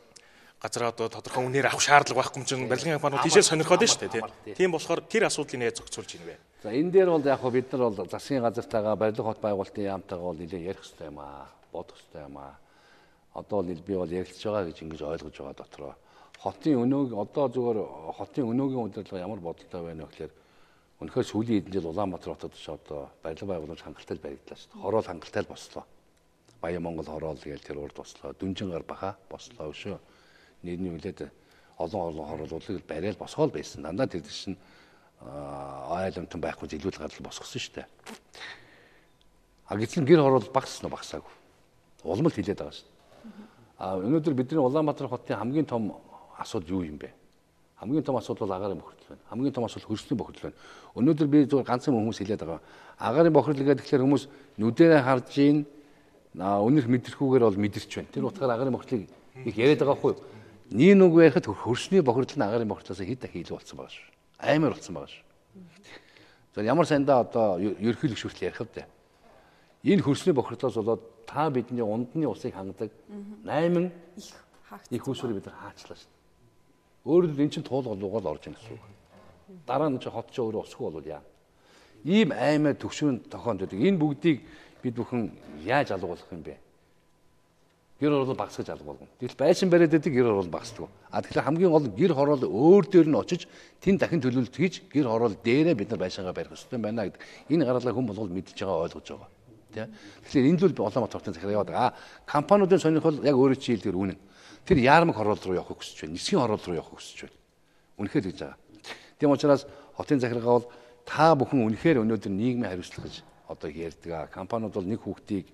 газараа одоо тодорхой үнээр авах шаардлага байхгүй юм чинь барилгын компаниуд тийшээ сонирхоод шүү дээ тийм болохоор тэр асуудлыг нэ зохицуулж ийн вэ. За энэ дээр бол яг бид нар бол засгийн газартайгаа барилга хот байгуулалтын яамтайгаа бол нэлээд ярих хэрэгтэй юм аа, бодох хэрэгтэй юм аа. Одоо бол би бол ярилцж байгаа гэж ингэж ойлгож байгаа дотроо. Хотын өнөөг одоо зүгээр хотын өнөөгийн удирдлага ямар бодолтой байна вэ гэхээр үнэхээр сүүлийн хэдэн жил Улаанбаатар хотод ч одоо барилга байгууламж хангалттай баригдлаа шүү дээ. Хороол хангалттай бослоо. Баян Монгол хороол гээл тэр урд бослоо. Дүнжин гар баха бослоо шүү. Нэрний үлээд олон хороолуудыг барайл босгоол байсан. Дандаа тэр чинь айлмтан байхгүй зилүүл гадал босгосон шүү дээ. Гэтэл гэр хороол багасна багасаагүй. Улам л хилээд байгаа шүү дээ. Өнөөдөр бидний Улаанбаатар хотын хамгийн том асуудал юу юм бэ? Хамгийн том асуудал бол агаарын бохирдол байна. Хамгийн том асуудал хөрсний бохирдол байна. Өнөөдөр би зөвхөн ганцхан хүмүүс хэлээд байгаа. Агаарын бохирдол гэдэг тэгэхээр хүмүүс нүдэрээ харж ийн өнөх мэдрэхүүгээр бол мэдэрч байна. Тэр утгаараа агаарын бохирдлыг их яриад байгаа хгүй юу? Нэг нүг ярихад хөрсний бохирдол нь агаарын бохирдлоос хэд дахин илүү болсон байгаа шүү. Аймаар болсон байгаа шүү. За ямар сайндаа одоо ерөнхийлөгч хүртэл ярих вэ? Энэ хөрсний бохирдлоос болоод та бидний ундны усыг хангадаг 8 их хүүсвэрийг бид нар хаачлаа шүү. Өөрөөр хэлбэл эн чинь туул голуугаар орж ийн гэсэн үг. Дараа нь хот ч өөрөө усгүй болвол яа. Ийм аймаа төвшөөнд тохионд байдаг. Энэ бүгдийг бид бүхэн яаж алгуулах юм бэ? Гэр хороол багасгаж алгуулна. Тэгэл байшин бариад байдаг гэр хороол багасдаг. Тэгэхээр хамгийн гол гэр хороол өөр дээр нь очиж тэн дахин төлөвлөлт хийж гэр хороол дээрээ бид нар байшингаа барих хэрэгтэй байна гэдэг. Энэ гаргалаа хүн болгол мэдж байгаа ойлгож байгаа. Тэгэхээр энэ зүйл Улаанбаатар хотын захиргаа яваад байгаа. Компаниудын сонирхол яг өөрөө чи хэлдгээр үнэн. Тэр яармаг хороол руу явахыг хүсэж байна. Нисхийн хороол руу явахыг хүсэж байна. Үнэхээр гэж байгаа. Тийм учраас хотын захиргаа бол та бүхэн үнэхээр өнөөдөр нийгмийн хариуцлага гэж одоо ярьдаг. Компаниуд бол нэг хүүхдийг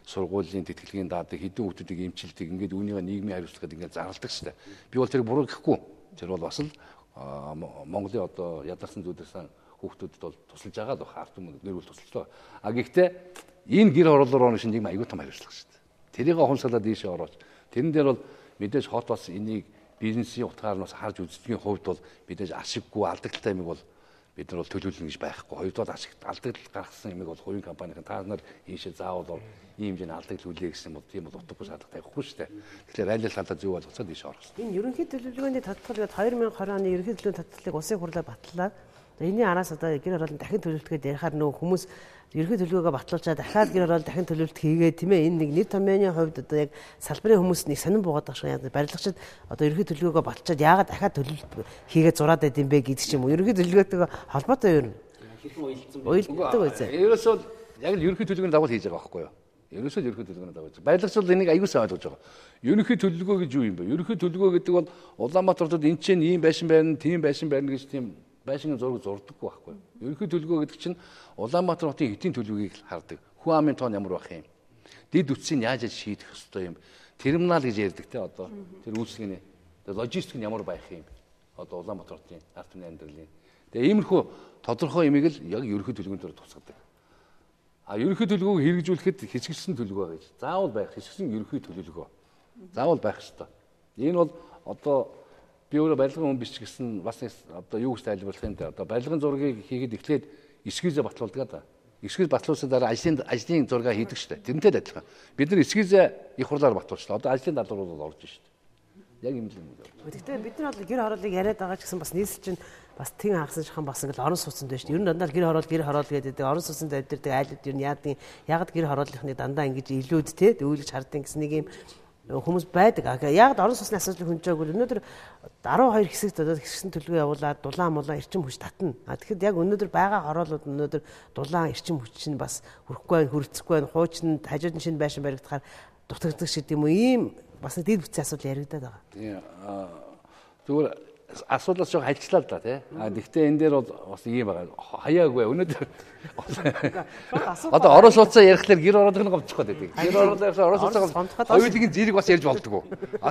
сургуулийн тэтгэлгийн даадаг, хэдэн хүүхдүүдийг эмчилдэг. Ингээд үүнийгээ нийгмийн хариуцлагад ингээд зарладаг шүү дээ. Би бол тэрийг буруу гэхгүй. Тэр бол бас л Монголын одоо ядарсан зүудэрсэн хүүхдүүдэд бол тусалж байгаа л баха. Ард түмэн нэр бол тусалж байгаа. Гэхдээ энэ гэр хорооллоор нэг нийгэм аюул том хариуцлага шүү дээ. Тэрийг хонсолоод ийшээ орооч. Тэрэн дээр бол мэдээж хот бас энийг бизнесийн утгаар нь бас харж үздгийн хувьд бол мэдээж ашиггүй алдагдaltaй юм бол бид нар бол төлөвлөнө гэж байхгүй. Хоёрдугаар алдагдал гаргасан юмыг бол хувийн компанийн та нар ийшээ заавал ийм хэмжээний алдагдал үлээ гэсэн юм бол тийм бол утгагүй шаардлага тавихгүй шүү дээ. Тэгэхээр аль аль талаа зөв болгоцоод ийшээ орох хэрэгтэй. Энэ ерөнхий төлөвлөгөөний тодтол 2020 оны ерөнхий төлөвлөгөөний тодтолыг улсын хурлаар батлаад энэний араас одоо гэр хороолын дахин төлөвлөлтгээд ярихаар нөгөө хүмүүс ерөнхий төлөвлөгөөгөө батлуулчаад дахиад гэр хороол дахин төлөвлөлт хийгээд тийм ээ энэ нэг нэр томьёоны хувьд одоо яг салбарын хүмүүс нэг сонирн буугаад байгаа шиг яг барилгачид одоо ерөнхий төлөвлөгөөгөө батлуулчаад яагаад дахиад төлөвлөлт хийгээд зураад байд юм бэ гэдэг ч юм уу ерөнхий төлөвлөгөөтэйгээ холбоотой юу? Уйлддаг үү? Ерөөсөө яг л ерөнхий төлөвлөгөөний дагуу хийж байгаа байхгүй юу? Ерөөсөө ерөнхий төлөвлөгөөний дагуу. Байрлагч бол энийг аягүй сайн ойлгож байгаа. Ерөнхий төлөвлөгөө гэж юу юм бэ? Ерөнхий төлөвлөгөө гэдэг бол Улаанбаатар хотод энэ чинь ийм байшин байна, тийм байшин байна гэж тийм байшингийн зураг зурдаггүй байхгүй. Ерөнхий төлөвлөгөө гэдэг чинь Улаанбаатар хотын эдийн төлөвлөгөөийг хардаг. Хүн амын тоон ямар байх юм? Дэд үтсийг яаж шийдэх ёстой юм? Терминал гэж ярьдаг те одоо. Тэр үйлчлэгээний логистик нь ямар байх юм? Одоо Улаанбаатар хотын ард түмний амьдралын. Тэгээ иймэрхүү тодорхой юмыг л яг ерөнхий төлөвлөгөөнд төр тусгадаг. Ерөнхий төлөвлөгөөг хэрэгжүүлэхэд хэсэгчлэн төлөвлөгөө гэж. Заавал байх хэсэгчлэн ерөнхий төлөвлөгөө. Заавал байх ёстой. Энэ бол одоо би өөрөө барилгын хүн биш гэсэн бас одоо юу гэж тайлбарлах юм те. Одоо барилгын зургийг хийгээд эхлээд эскизээ батлуулдаг да. Эскиз батлуулсан дараа ажлын зураг хийдэг штэ. Тэрнтэй адилхан. Бид нар эскизээ их хурлаар батлуулчлаа. Одоо ажлын даалгавар бол орж штэ. Яг юм л юм. Гэхдээ бид нар бол гэр хорооллыг яриад байгаа ч гэсэн бас нийслэл чинь бас тэн хагасан шахан бас ингээл орон сууцнд байна шүү дээ. Ер нь дандаа гэр хороол гэдэг орон сууцнд амьдэрдэг айлууд ер нь яагаад гэр хорооллынхны дандаа ингэж илүүд те өвлөж хардсан гэсэн нэг юм хүмүүс байдаг. Яагаад орон сууцны асуудлыг хөнжөөгүй өнөөдөр 12 хэсэгт одоо хэсэгсэн төлөвөө явуулаад дулаан молоо эрчим хүч татна. Тэгэхэд яг өнөөдөр байгаа хороолууд өнөөдөр дулаан эрчим хүч чинь бас хүрхгүй байх, хүрцэхгүй байх, хуучинд хажууд нь шинэ байшин баригдахаар дутагддаг шиг юм уу? Ийм бас нэг дэд бүтцийн асуудал яригадаад байгаа. Тийм. Зүгээр асуудлаас жоо хайлчлаа л да тий. Гэхдээ энэ дээр бол бас ийм байгаа. Хаяагүй өнөөдөр одоо орон сууцаа ярихлаар гэр ороолыг нь гомдчих гээд байдаг. Гэр ороолоос орон сууцаа хоёулын зэрэг бас ярьж болдгоо.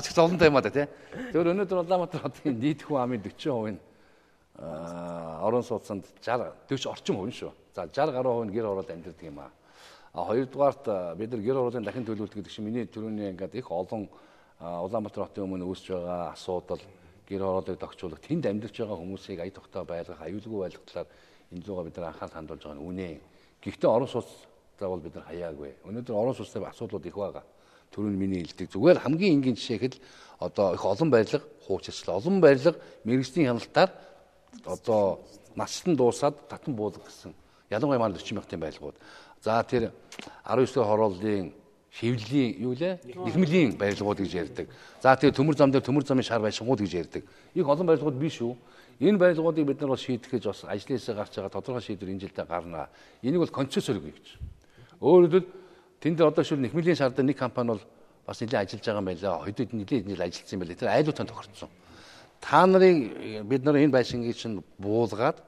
Ч олон таймаа да тий. Зөвөр өнөөдөр Улаанбаатар хотын нийт хүн амын 40% нь орон сууцанд 40 орчим хувь шүү. За 60 гаруй хувь нь гэр ороолд амьдардаг юм аа. Хоёрдугаарт бид нар гэр ороолын дахин төлөвлөлт гэдэг чинь миний түрүүний ингээд их олон Улаанбаатар хотын өмнө үүсэж байгаа асуудал гэр ороолыг тогтчуулах тэнд амьдарч байгаа хүмүүсийг ая тогтоо байлгах аюулгүй байлгахлаар энэ зугаа бид нар анхаарал хандуулж байгаа нь үнэ. Гэхдээ орон сууцтай бол бид нар хаяагүй. Өнөөдөр орон сууцтай асуудлууд их байгаа. Түрүүний миний хэлдэг зүгээр хамгийн энгийн жишээ хэд одоо их олон байрлал хуучирчлаа. Олон байрлал мэрэгжлийн хяналтаар одоо наслан дуусаад татан буулгах гэсэн ялангуяа маань 40 мянган байлгууд. За тэр 19 хорооллын шивлийн юу лээ? Ирмэлийн барилгууд гэж ярьдаг. За тэр төмөр зам дээр төмөр замын шар байшингууд гэж ярьдаг. Их олон барилгууд биш үү? Энэ барилгуудыг бид нар бол шийдэхэж бас ажлын хэсэг гарч байгаа тодорхой шийдвэр энэ жилдээ гарна. Энийг бол концессор гэж. Өөрөөр хэлбэл тэнд дээр одоо шил нэхмэлийн шар дээр нэг компани бол бас нэлээд ажиллаж байгаа юм байлаа. Хоёрдуд нэлээд ажилласан юм байлаа. Тэр айлуудтай тохирцсон. Та нарыг бид нар энэ байшингийг чинь буулгаад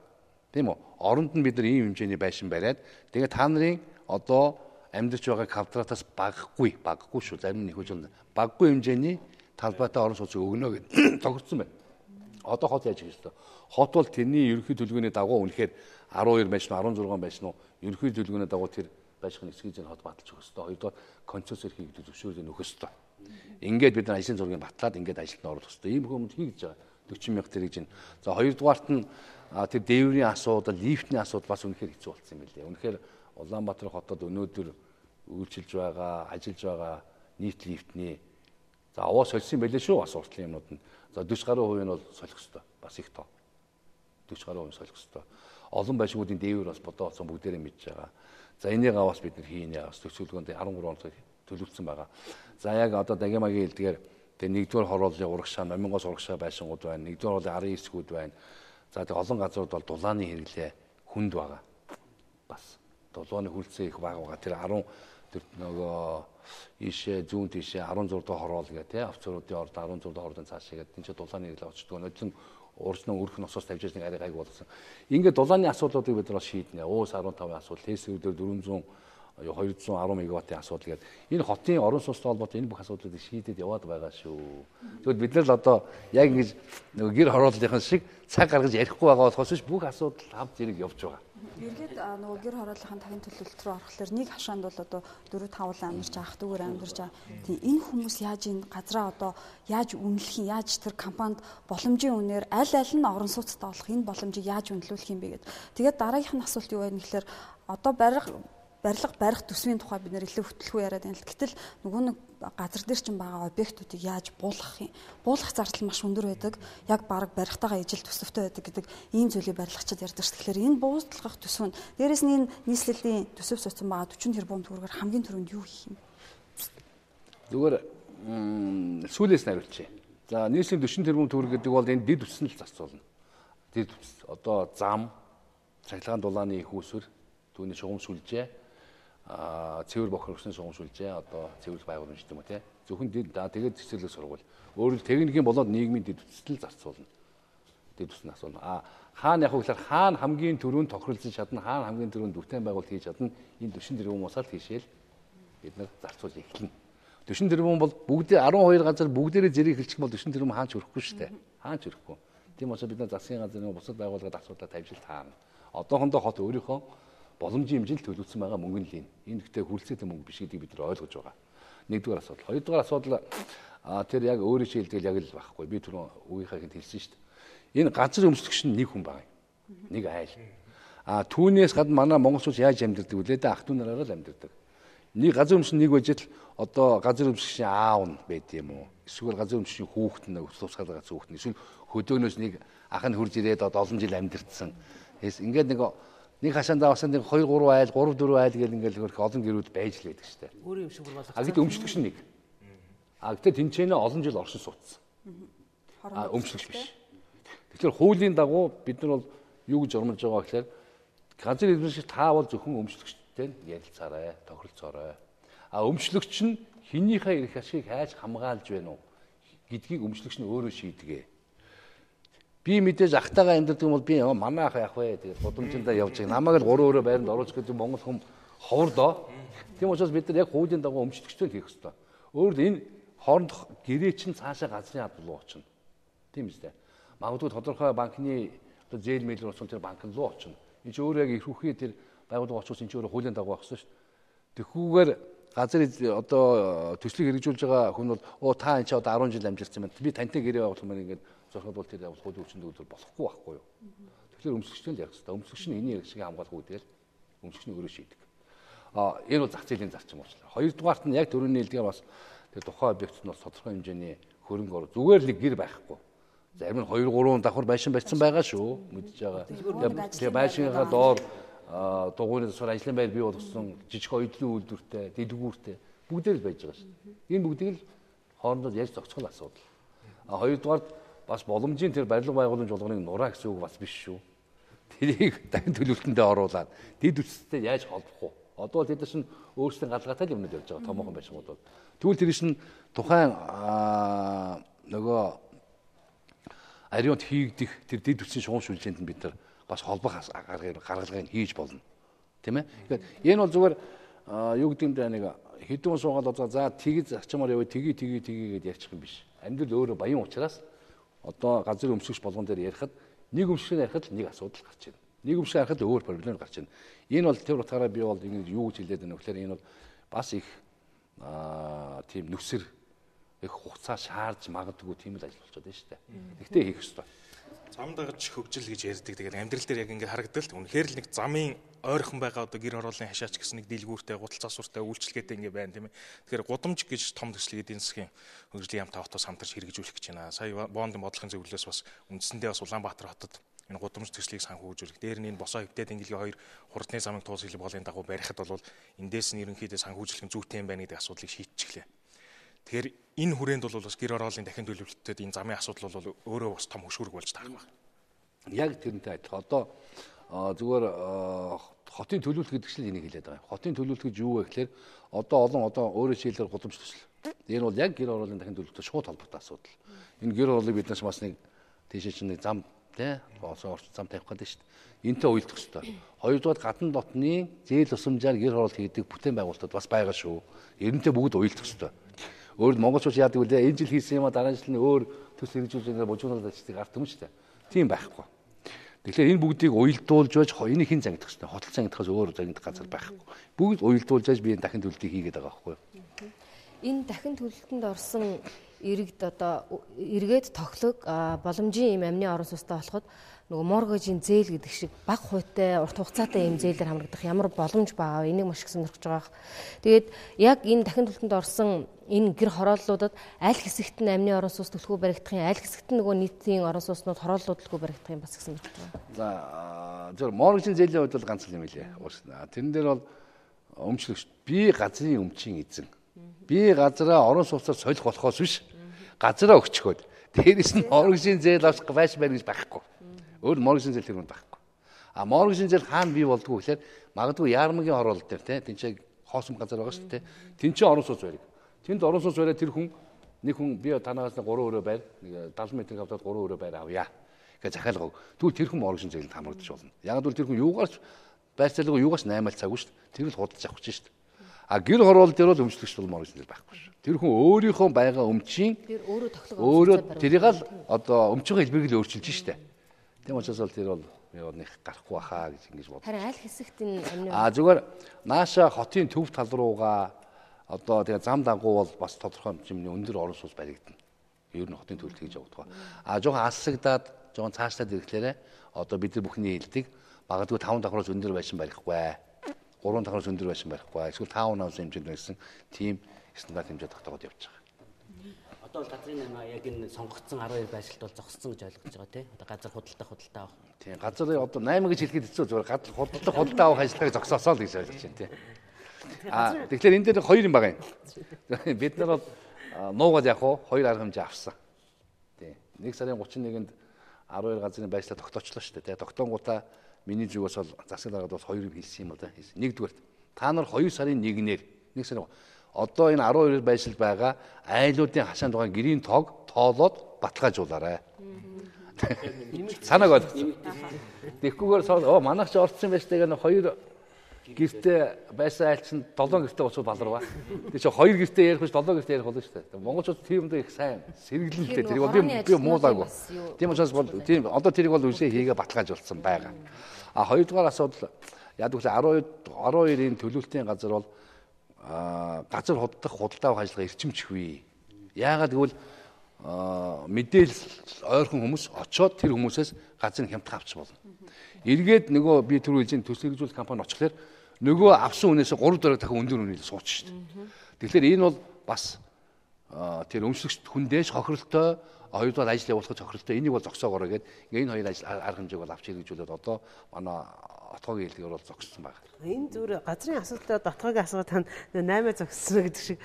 тийм үү? Оронд нь бид нар ийм хэмжээний байшин бариад тэгээ та нарын одоо амьдарч байгаа квадратаас баггүй шүү. Зарим нэг хүчил баггүй хэмжээний талбайтай орон сууцыг өгнө гэж тохирцсон байна. Одоо хот яаж хийж вэ? Хот бол тэрний ерөнхий төлөвлөгөөний дагуу үнэхээр 12 байшин 16 байшин уу ерөнхий төлөвлөгөөний дагуу тэр байшин эсгийзэн хот баталж өгөх ёстой. Хоёрдугаар концессор хийгдэх зөвшөөрлийг өгөх ёстой. Ингээд бид нар ажлын зургийг батлаад ингээд ажилд оруулах ёстой. Ийм хүмүүс хийж байгаа 40 мянга тэрэг чинь. За хоёрдугаарт нь тэр дээврийн асуудал, лифтний асуудал бас үнэхээр хэцүү болсон юм билээ. Үнэхээр Улаанбаатар хотод өнөөдөр үйлчилж байгаа, ажиллаж байгаа нийт лифтний за аваа сольсон байлээ шүү бас уртлын юмнууд нь. За 40 гаруй хувь нь бол солих ёстой. Бас их тоо. 40 гаруй хувь солих ёстой. Олон байшингуудын дээвэр бас бодооцсон бүгдээрээ мэдж байгаа. За энийг бас бид нар хийнэ. Бас төсөөлгөөнд 13 онцгой төлөвлөсөн байгаа. За яг одоо Дагимагийн хэлдгээр тэр нэгдүгээр хорооллын урагшаа, Номингоос урагшаа байшингууд байна. Нэгдүгээр хорооллын арын эсгүүд байна. За тэг олон газрууд бол дулааны хэрэглээ хүнд байгаа. Бас дулааны хөлцөө их байгаа. Тэр 10 тэр нөгөө ийшээ зүүн тийшээ 16 дахь хороол гэх тий авцруудын орд 16 дахь ордын цаашаа гэдэг. Энд чинь дулааны хэрэглээ очдог. Нодлон урсны өрх носоос тавьж ирсэн нэг ариг болсон. Ингээд дулааны асуудлуудыг бид нар шийднэ. Өөс 15 асуудал, ТС-үүдээр 400 210 мегаваттын асуудал гэдэг. Энэ хотын орон сууцтай холбоотой энэ бүх асуудлуудыг шийдээд яваад байгаа шүү. Тэгвэл бид нар л одоо яг ингэж нөгөө гэр хорооллынхан шиг цаг гаргаж ярихгүй байгаа болохоос биш бүх асуудал хамт зэрэг явж байгаа. Эргээд нөгөө гэр хорооллынхаа дахин төлөвлөлт рүү орохлоор нэг хашаанд бол одоо 4-5 амьдарч ах дүүгээр амьдарч байгаа. Тийм энэ хүмүүс яаж энэ газраа одоо яаж үнэлэх юм, яаж тэр компанид боломжийн үнээр аль аль нь орон сууцтай болох энэ боломжийг яаж үнэлүүлэх юм бэ гэдэг. Тэгээд дараагийнх нь асуулт юу вэ гэхээр одоо барих төсвийн тухай бид нэр илүү хөтлөхөө яриад байна л. Гэтэл нөгөө нэг газар дээр чинь байгаа объектуудыг яаж буулгах юм? Буулгах зардал маш өндөр байдаг. Яг бараг барихтайгаа ижил төсөвтэй байдаг гэдэг ийм зүйлийг барилгачид ярьдаг ш. Тэгэхээр энэ буулгах төсөв нь дээрэс нь энэ нийслэлийн төсөв суудсан байгаа 40 тэрбум төгрөгөөр хамгийн түрүүнд юу хийх юм? Зүгээр сүүлээс хариулчих. За нийслэлийн 40 тэрбум төгрөг гэдэг бол энэ дэд үтс нь л зарцуулна. Дэд үтс одоо зам, цахилгаан дулааны их усвэр, түүний шугам сүлжээ цэвэр бохирогчны сургамжуулжээ. Одоо цэвэрлэх байгууламж гэдэг юм уу те. Зөвхөн тэгээд цэцэрлэг сургууль. Өөрөөр техникийн болоод нийгмийн дэд үтсэл зарцуулна. Дэд үтсний асуулна. Хаана яг гэхээр хаана хамгийн түрүүнд тохиролцож чадна, хаана хамгийн түрүүнд бүтээн байгуулалт хийж чадна. Энэ 40 тэрбум усаар тийшээл бид нар зарцуул эхэлнэ. 40 тэрбум бол бүгдээ 12 газар бүгдээрээ зэрэг эхэлчих бол 40 тэрбум хаач өрөхгүй шүү дээ. Хаач өрөхгүй. Тийм учраас бид нар засгийн газрын бусад байгууллагад асуудал тавьжил таана. Одоохондоо хот өөрийнхөө боломжийн хэмжээнд төлөвлөсөн байгаа мөнгө нь л энэ гэхдээ хүрлцээтэй мөнгө биш гэдгийг бид нар ойлгож байгаа. Нэгдүгээр асуудал. Хоёрдугаар асуудал тэр яг өөрийн шийдэл яг л байхгүй. Би түрүү үеийнхаа хэд хэлсэн шүү дээ. Энэ газар өмсөлгч нь нэг хүн байгаа юм. Нэг айл. Түүнээс гадна манай монголчууд яаж амьдэрдэг вүлээ дээ? Ах トゥ нараараа л амьдэрдэг. Нэг газар өмсөлгч нэг байж л одоо газар өмсгчийн аав нь байд юм уу? Эсвэл газар өмсгчийн хүүхэд нь тусгаалгаа хүүхэд нь эсвэл хөдөөнөөс нэг ах нь хурж ирээд одоо олон жил амьдэрсэн. Ингээд нэг хашаандаа басан нэг 2 3 айл 3 4 айл гэл ингээл хөрх олон гэрүүд байж л байдаг штэ. Өөрийн юм шиг бүр болох. Гэтэл өмчлөгч нэг. Гэтэл тэнцэнэ олон жил оршин суудсан. Өмчлөгч биш. Тэгэхээр хуулийн дагуу бид нар бол юу гэж ормож байгаа гэхээр газар эзэмшигч та бол зөвхөн өмчлөгчтэй ярилцаарай, тохиролцоорой. Өмчлөгч нь хинийхээ эрх ашигыг хайж хамгаалж байна уу гэдгийг өмчлөгч нь өөрөө шийдгээ. Би мэдээж ахтайгаа амьдардаг бол би манай ах яах вэ? Тэгээд гудамжиндаа явж байгаа. Намайг л 3 байранд оруулах гэдэг монгол хүм ховор доо. Тийм учраас бид нар яг хуулийн дагуу өмчлөгчтэй хийх хэрэгтэй. Өөрөөр энэ хоорондох гэрээ чинь цаашаа газрын ад руу очино. Тийм үстэй. Магадгүй тодорхой банкны одоо зээл мэйлэр болсон тэр банк руу очино. Энэ чинь өөрөө яг их хүүхий тэр байгууллага очсон чинь өөрөө хуулийн дагуу багсан шүү дээ. Тэгэхгүйгээр газар одоо төслийг хэрэгжүүлж байгаа хүн бол та энэ ч одоо 10 жил амжирсан байна. Би тантай гэрээ байгуулах маань ингээд зорхол бол тэр явуулах хуулийн өдөр болохгүй байхгүй юу. Тэгэхээр өмсгөгчтэй л ярих хэрэгтэй. Өмсгөгч нь энэний хэрэгшиг хамгаалах үүдгээл өмсгөгч нь өөрөө шийдэг. Энэ бол зах зээлийн зарчим уучлаа. Хоёрдугаарт нь яг төрөний хэлдгээр бас тэр тухайн объект нь бас тодорхой хэмжээний хөрөнгө оруулалт зүгээр л гэр байхгүй. Зарим нь 2 3 давхар байшин барьсан байгаа шүү. Мэдж байгаа. Тэгээ байшингаа доор дугуйны засвар ажлын байр бий болгосон жижиг оюутлын үйлдвэртэй, дэлгүүртэй бүгдээр л байж байгаа шүү. Энэ бүгдийг л хоорондоо ярьж зохицох асуудал. Хоёрдугаарт бас боломжийн тэр барилга байгууламж болгоныг нураа гэсэн үг бас биш шүү. Тэрийг дахин төлөвлөлтөндөө оруулаад дэд үсттэй яаж холбох вэ? Одоо тэд чинь өөрсдийн галгаатай л юмнууд явж байгаа томоохон байшингууд бол. Тэгвэл тэр чинь тухайн нөгөө ариунд хийгдэх тэр дэд үсгийн шугам шүлжээнд нь бид нар бас холбох гаргалгыг хийж болно. Тийм ээ? Тэгэхээр энэ бол зүгээр юу гэдэг юм даа нэг хэдэн суугаад одоо за тэгж зарчмаар яваа тгий гэдээ ярьчих юм биш. Амьдрал өөрөө баян учраас одоо газар өмсгөгч болгон дээр ярихад нэг өмсгөөр ярихад нэг асуудал гарч ирнэ. Нэг өмсгөөр ярихад өөр проблем гарч ирнэ. Энэ бол тэр утгаараа би бол ингэ юу гэж хэлээд байна вэ гэхээр энэ бол бас их тийм нүсэр их хугацаа шаардж магадгүй тийм л ажил болчиход байна шүү дээ. Тэгтээ хийх ёстой. Зам дагаж хөгжил гэж ярьдаг. Тэгээд амьдрал дээр яг ингэ харагдал. Үнэхээр л нэг замын ойрхон байгаа одоо гэр хорооллын хашаач гэсэн нэг дийлгүүртэй, гутал засвартай үйлчлэгээтэй ингэ байна тийм ээ. Тэгэхээр гудамж гэж том төслийг эдийн засгийн хөгжлийн яам тавтаас хамтарч хэрэгжүүлэх гэж байна. Сая бондын бодлогын зөвлөлөөс бас үндсэндээ бас Улаанбаатар хотод энэ гудамж төслийг санхүүжүүлэх. Дээр нь энэ босоо хөвдөд ангилгийн 2 хурдны замын туус хэлбэг болын дагуу барихад бол эндээс нь ерөнхийдөө санхүүжүүлэх нь зүйтэй юм байна гэдэг асуудлыг шийдчихлээ. Тэгэхээр энэ хүрээнд бол бас гэр хорооллын дахин төлөвлөлтөд энэ замын асуудал бол өөрөө бас том хөшүүрэг болж таарах байна. Яг тэрнтэй адилхан. Одоо зүгээр хотын төлөвлөлт гэдэг чинь энийг хэлээд байгаа юм. Хотын төлөвлөлт гэж юу вэ гэхээр одоо өөрөө шийдэлээр гудамж төсөл. Энэ бол яг гэр хорооллын дахин төлөвлөлтөд шууд холбоотой асуудал. Энэ гэр хорооллыг бид нас бас нэг тийшээ чинь нэг зам тий орчин зам тавих гэдэг шүү дээ. Энтэй уйлдах хэрэгтэй. Хоёрдугаар гадна дотны зээл тусламжаар гэр хороолт хийдэг бүтээн байгуулалтууд бас байгаа шүү. Эрентэй бүгд уйлдах хэрэгтэй. Өөр монголчууд яадаг вэ? Энэ жил хийсэн юм а дараа жил нь өөр төсөл хэрэгжүүлж байгаа божигнол ажлыг ард юм шүү дээ. Тийм байхгүй. Тэгэхээр энэ бүгдийг уйлдуулж байж энийг хэн зангидах вэ? Хотол зангидахаас өөр зангидах газар байхгүй. Бүгд уйлдуулж байж би энэ дахин төлөлтийг хийгээд байгаа байхгүй юу? Энэ дахин төлөлтөнд орсон иргэд одоо эргээд тоглог боломжийн юм амны орон сууцтай болоход нөгөө моргожийн зээл гэдэг шиг бага хуйтай урт хугацаатай юм зээлээр хамрагдах ямар боломж байгаа вэ? Энийг маш их сонирхож байгаа. Тэгээд яг энэ дахин төлөлтөнд орсон энэ гэр хорооллуудад аль хэсэгт нь амны орон сууц төлхөө баригдахын, аль хэсэгт нь нөгөө нийтийн орон сууцнууд хорооллууд төлхөө баригдахын бас их сонирхож байгаа. За зөв моргожийн зээлийн хувьд бол ганц л юм хэлээ. Тэрэн дээр бол өмчлөгч би газрын өмчийн эзэн. Би газараа орон сууцаар солих болохоос биш. Газараа өгчхөөд дээрээс нь моргожийн зээл авах байш байна гэж байхгүй. Өөр моргожийн зээл тэр юм байхгүй. Моргожийн зээл хаана бий болдгоо гэхээр магадгүй яармгийн хороолт дээр тийм ч хоосон газар байгаа шүү дээ. Тэн чинь орон сууц байр. Тэнд орон сууц байраа тэр хүн нэг хүн би танаас 3 өрөө байр 70 м хавтаад 3 өрөө байр авъя гэж захиалга өг. Тэгвэл тэр хүн моргшин зэглэлд хамрагдаж болно. Яг л тэр хүн юугаарч байрцаалгаа юугаас 8 цаг шүү дээ. Тэр л худалдаж авах чинь шүү дээ. А гэр хороол дээр бол өмчлөгч бол моргшин зэглэл байхгүй шүү. Тэр хүн өөрийнхөө байгаа өмчийн Тэр өөрөө тоглох өөрөө тэрийг л одоо өмчийн хэлбэрийг л өөрчилж шүү дээ. Тийм учраас бол тэр бол нэг гарахгүй баха гэж ингэж бодлоо. Харин аль хэсэгт энэ амны Зүгээр нааша хотын төв тал руугаа одоо тэгээ зам дагуу бол бас тодорхой хэмжээний өндөр орон сууц баригдана. Ер нь хотын төвлөлт хийж явагдгаа. Жоохон алсагдаад жоохон цаашлаад ирэхлээрээ одоо бид нар бүхний хэлдэг магадгүй 5 давхраас өндөр байшин барихгүй. 3 давхраас өндөр байшин барихгүй. Эсвэл 5 навс хэмжээнд байсан тийм стандарт хэмжээ тогтоогод явж байгаа. Одоо бол газрын наймаа яг энэ сонгогдсон 12 байшилд бол зогссон гэж ойлгож байгаа тийм. Одоо газар худалдаа авах. Тийм газар одоо 8 гэж хэлэхэд хэцүү зүгээр газар худалдаа авах ажиллагааг зогсоосоо л гэж ойлгож байна тийм. Тэгэхээр энэ дээр хоёр юм байгаа юм. Бид нар бол нуугаад яг хоёр арга хэмжээ авсан. Тийм. 1 сарын 31-нд 12 газрын байшлаа тогтоочлоо шүү дээ. Тогтоongуудаа миний зүгээс бол засаг даргаад бас 2 юм хэлсэн юм уу да. Нэгдүгээр та нар 2 сарын 1-ээр 1 сарын одоо энэ 12 байшил байгаа айлуудын хашаанд байгаа гэрийн тоог тоолоод баталгаажуулаарай. Санааг бол. Тэгэхгүйгээр манайх ч орцсон байж байгаа 2 гэртээ байсан айл чинь 7 гэртээ уцууд баларваа. Тэгээ чи 2 гэртээ ярих биш 7 гэртээ ярих болно шүү дээ. Монголчууд тийм их сайн сэргэлэнтэй тэрийг бол би муулаагүй. Тийм учраас бол тийм одоо тэрийг бол үсээ хийгээ баталгаажуулсан байгаа. А хоёрдугаар асуудал яг үгүй 12-ийн төлөвлөлтийн газар бол газар худалдаа авах ажиллагаа эрчимчгүй. Яагаад гэвэл мэдээлэл ойрхон хүмүүс очоод тэр хүмүүсээс газрын хямдхан авч болно. Эргээд нөгөө би түрүү хэлсэн төсөлгөжүүлэлт компани очихлаар нөгөө авсан үнээс 3 дараг дахин өндөр үнээр сууч шүү дээ. Тэгэхээр энэ бол бас тэр өмчлөгчд хүндээж хохиролтой хоёрдугаар ажил явуулах хохиролтой энийг бол зогсоогоорой гэдэг энэ хоёр ажил арга хэмжээг бол авч хэрэгжүүлээд одоо манай отгоогийн хэлгээр бол зогссон байна. Энэ зүгээр газрын асуудлаа дотгоогийн асуудал тань 8 зогссон гэдэг шиг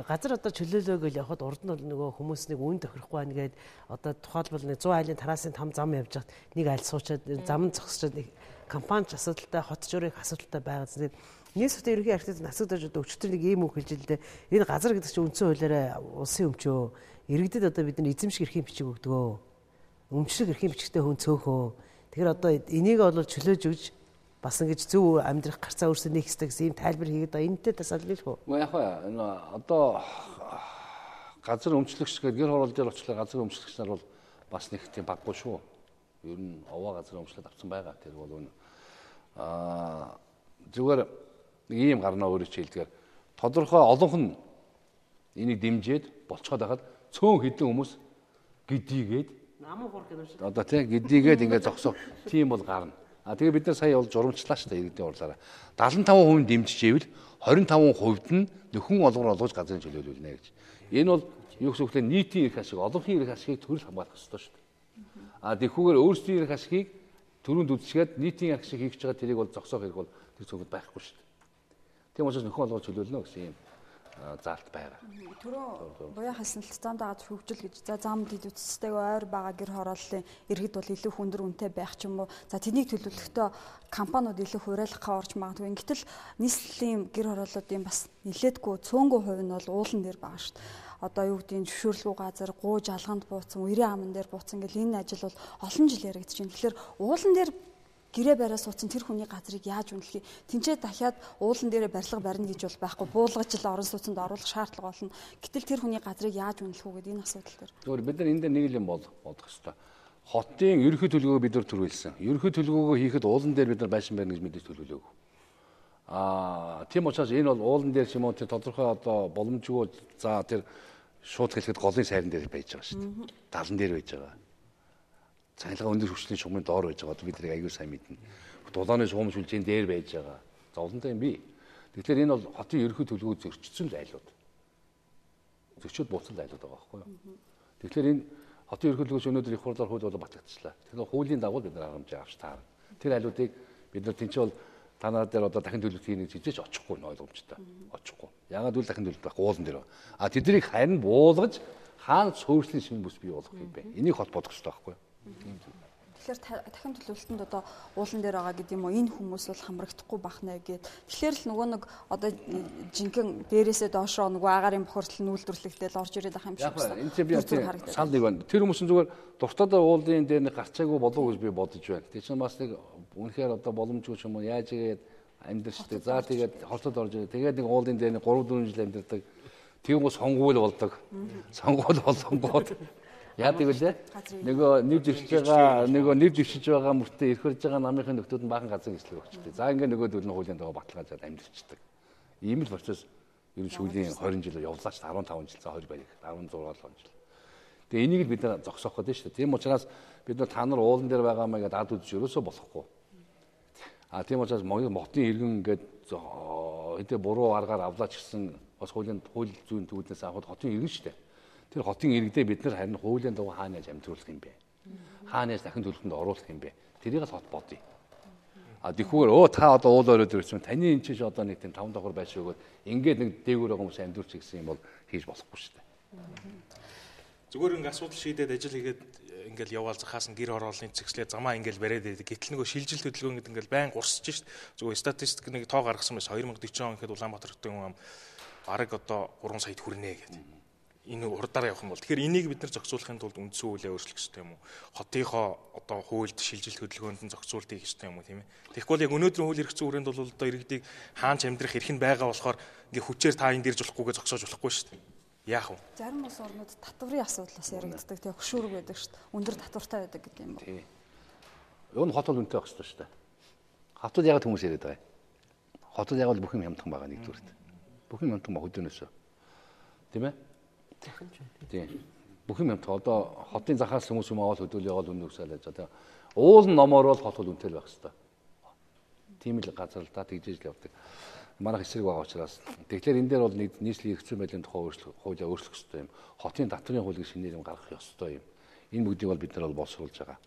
газар одоо чөлөөлөө гэж явхад урд нь бол нөгөө хүмүүс нэг үн тохирохгүй байна гээд одоо тухайлбал 100 айлын тарасын том зам явж хат нэг айл суучаад зам нь зогсчод нэг компанич асуудалтай хот журийн асуудалтай байгаа зэрэг нийс хотын ерөнхий архитект асуудаж одоо өчтөр нэг ийм үг хэлж л дээ энэ газар гэдэг чинь үндсэн хуулиараа улсын өмчөө иргэдэд одоо бид нар эзэмших эрхийн бичиг өгдөгөө өмчлөх эрхийн бичигтэй хүн цөөхөө тэгэхээр одоо энийг бол чөлөөж өгж бас ингэж зөв амьдрах гарцаа өөрсдөө нэг хэсэг гэсэн ийм тайлбар хийгээд байгаа энэтэй тасалбал хөө. Яг энэ одоо газар өмчлөгч гэдэг гэр хороол дээр очлоо газар өмчлөгч нар бол бас нэг тийм баггүй шүү. Ер нь овоо газар өмчлөд авсан байгаа. Тэр бол энэ зүгээр нэг ийм гарнаа өөрөө хэлдгээр тодорхой олонх нь энийг дэмжиж болцоход байхад цөөн хэдэн хүмүүс гидийгээд намуу хурх юм шиг. Одоо тийм гидийгээд ингээд зогсоо тийм бол гарна. Тэгээ бид нар сая бол журамчлаа шүү дээ иргэдийн урлаараа. 75% дэмжижээвэл 25% нь нөхөн олгор олгож газрын чөлөөлүүлнэ гэж. Энэ бол юу гэсэн үг вэ? Нийтийн эрх ашиг, олонхын эрх ашигыг төрөл хамгаалах ёстой шүү дээ. Тэгэхгүйгээр өөрсдийн эрх ашигыг төрөнд үзсгээд нийтийн эрх ашиг хийх гэж байгаа тэрийг бол зогсоох хэрэг бол тэр зөвхөн байхгүй шүү дээ. Тийм учраас нөхөн олгож чөлөөлнө гэсэн юм заалт байгаа. Түрүү буяа хэлсэн л зам дагаад хөгжил гэж. За зам дэд үтстэйг ойр байгаа гэр хорооллын иргэд бол илүү хүндэр үнэтэй байх ч юм уу. За тэнийг төлөвлөхдөө компаниуд илүү хуурайлахаа орж магадгүй. Ингэтэл нийслэлийн гэр хорооллуудын бас нилээдгүй цөөнгөө хувь нь бол уулан дээр байгаа шүү дээ. Одоо юу гэдгийг зөвшөөрлгүй газар гууж алганд бууцсан, үрийн аман дээр бууцсан гэл энэ ажил бол олон жил яригдж байна. Тэгэхээр уулан дээр гэрээ бариа суудсан тэр хүний газрыг яаж үнэлхий? Тинчээ дахиад уулан дээрээ барилга барина гэж бол байхгүй. Буулгаж л орон сууцнд оруулах шаардлага болно. Гэтэл тэр хүний газрыг яаж үнэлэх үү гэдэг энэ асуудал дээр. Зөвхөн бид нар энэ дээр нэг л юм бодох хэрэгтэй. Хотын ерөнхий төлөвлөгөөг бид нар төрүүлсэн. Ерөнхий төлөвлөгөөгөө хийхэд уулан дээр бид нар байшин барина гэж мэдээж төлөвлөөгүй. Тийм учраас энэ бол уулан дээр ч юм уу тэр тодорхой одоо боломжгүй за тэр шууд хэлэхэд голын сайран дээр байж байгаа шүү дээ. Далан дээр байж байгаа. Цахилгаан өндөр хүчлийн шугамын доор байж байгаа. Бид нарыг аягүй сайн мэднэ. Дулааны шугам шүлжийн дээр байж байгаа. Зовлонтой юм би. Тэгэхээр энэ бол хотын ерөнхий төлөвлөгөө зөрчсөн айлууд. Зөрчөөд бууцсан айлууд байгаа байхгүй юу? Тэгэхээр энэ хотын ерөнхий төлөвлөгөөс өнөөдөр их хурлаар хууль болоо батлагдчихлаа. Тэгэхээр хуулийн дагуу бид нар арга хэмжээ авч таарна. Тэр айлуудыг бид нар тэнцээ бол танаа дээр одоо дахин төлөвлөлт хийх гэж хижээж очихгүй нь ойлгомжтой. Очихгүй. Яагаад гэвэл дахин төлөвлөлт байхгүй уулан дээр. Тэднийг харин буулгаж хаана суурьшлийн шинэ бүс бий болгох юм бэ? Энийг хот бодох хэрэгтэй байхгүй юу? Тэгэхээр дахин төлөвлөлтөнд одоо уулан дээр байгаа гэдэг юм уу, энэ хүмүүс бол хамрагдахгүй бахна гэд. Тэгэхээр л нөгөө нэг одоо жинхэнэ дээрээсээ доошоо нөгөө агарын бохирдол нүүлдвэрлэгдэл орж ирээд байгаа юм шиг байна. Энэ би санал нэг байна. Тэр хүмүүс нь зүгээр дуртадаа уулын дээр нэг гарчаагүй болов гэж би бодож байна. Тэр чинь бас нэг үнэхээр одоо боломжгүй юм уу яаж игээд амьдрчдаг. За тэгээд холцод орж ирээ. Тэгээд нэг уулын дээр нэг 3-4 жил амьдэрдэг. Тийм ус сонгуул болдог. Сонгуул болгонгууд яадаг вүлээ? Нөгөө нэв дэвшиж байгаа мөртөө ирэх хурж байгаа намынхын нөхдүүд нь баахан газар гислэг өгчтэй. За ингээ нөгөөдөл нь хуулийн дагуу баталгаажаад амьдэрчдэг. Ийм л процесс ер нь сүүлийн 20 жилээр явлаач 15 жил за 20 барих 16 жил. Тэгээ энийг бид нэ зогсоох гэдэг шүү дээ. Тийм учраас бид нар та нар уулан дээр байгаа маяг даад үзэж ерөөсөө болохгүй. Тийм учраас мотын иргэн ингээд хэдэ буруу аргаар авлаач гэсэн бас хуулийн зүйн төвднээс авахд хотын иргэн шүү дээ. Тэр хотын иргэдээ бид нар харин хуулийн дагуу хаанаас амжруулах юм бэ? Хаанаас дахин төлөвлөлтөнд оруулах юм бэ? Тэрийг л хот бодъё. Тэгэхгүйгээр та одоо уул оройд ирсэн таны энэ чинь одоо нэг тийм 5 давхар байшаа өгөөд ингээд нэг дээгүүр байгаа хүмүүс амжуулж гэсэн юм бол хийж болохгүй шүү дээ. Зүгээр ингээ асуудал шийдээд ажил хийгээд ингээл яваал захаас нь гэр хорооллын цэгслээ замаа ингээл бариад байдаг. Гэтэл нөгөө шилжил хөдөлгөөн гэдэг ингээл байн гурсж шít. Зүгээр статистик нэг тоо гаргасан байсан 2040 он гэхэд Улаанбаатар хотын хүн ам бараг одоо 3 саяд хүрнэ гэдэг. Энэ урдаар явах юм бол тэгэхээр энийг бид нар зохицуулахын тулд үндсэн хуулиа өөрчлөх хэрэгтэй юм уу? Хотынхоо одоо хуульд шилжилт хөдөлгөөнд нь зохицуулт хийх хэрэгтэй юм уу тийм ээ? Тэгэхгүй бол яг өнөөдрийн хууль эрх зүйн хүрээнд бол одоо иргэдийг хаанч амьдрах эрх нь байгаа болохоор ингээ хүчээр та энэ дэрж болохгүйгээ зогсоож болохгүй шүү дээ. Яах вэ? Зарим улс орнууд татварын асуудлаас яригддаг тийм хөшүүрэг байдаг шүү дээ. Өндөр татвартай байдаг гэдэг юм байна. Юу нь хот бол үнэтэй байх шүү дээ. Хотод яг хүмүүс яриад байгаа. Хотод яг бүх юм хямдхан байгаа нэгдүгürt. Бүх юм хямдхан ба хөдөөнөөсөө. Тийм ээ? Тийм. Бүх юм хямдхан. Одоо хотын захаас хүмүүс юм аваад хөдөөл яваад үнэ өгсөөлж одоо уул номоор бол хот бол үнэтэй байх хэрэгтэй. Тийм л газар л да тэгжээж л явдаг. Манайх эсрэг байгаа учраас тэгэхээр энэ дээр бол нийслэлийн эрх зүйн байдлын тухай хуулиа өөрчлөх хэрэгтэй юм. Хотын татварын хуулийг шинээр юм гаргах ёстой юм. Энэ бүгдийг бол бид нар бол боловсруулж байгаа.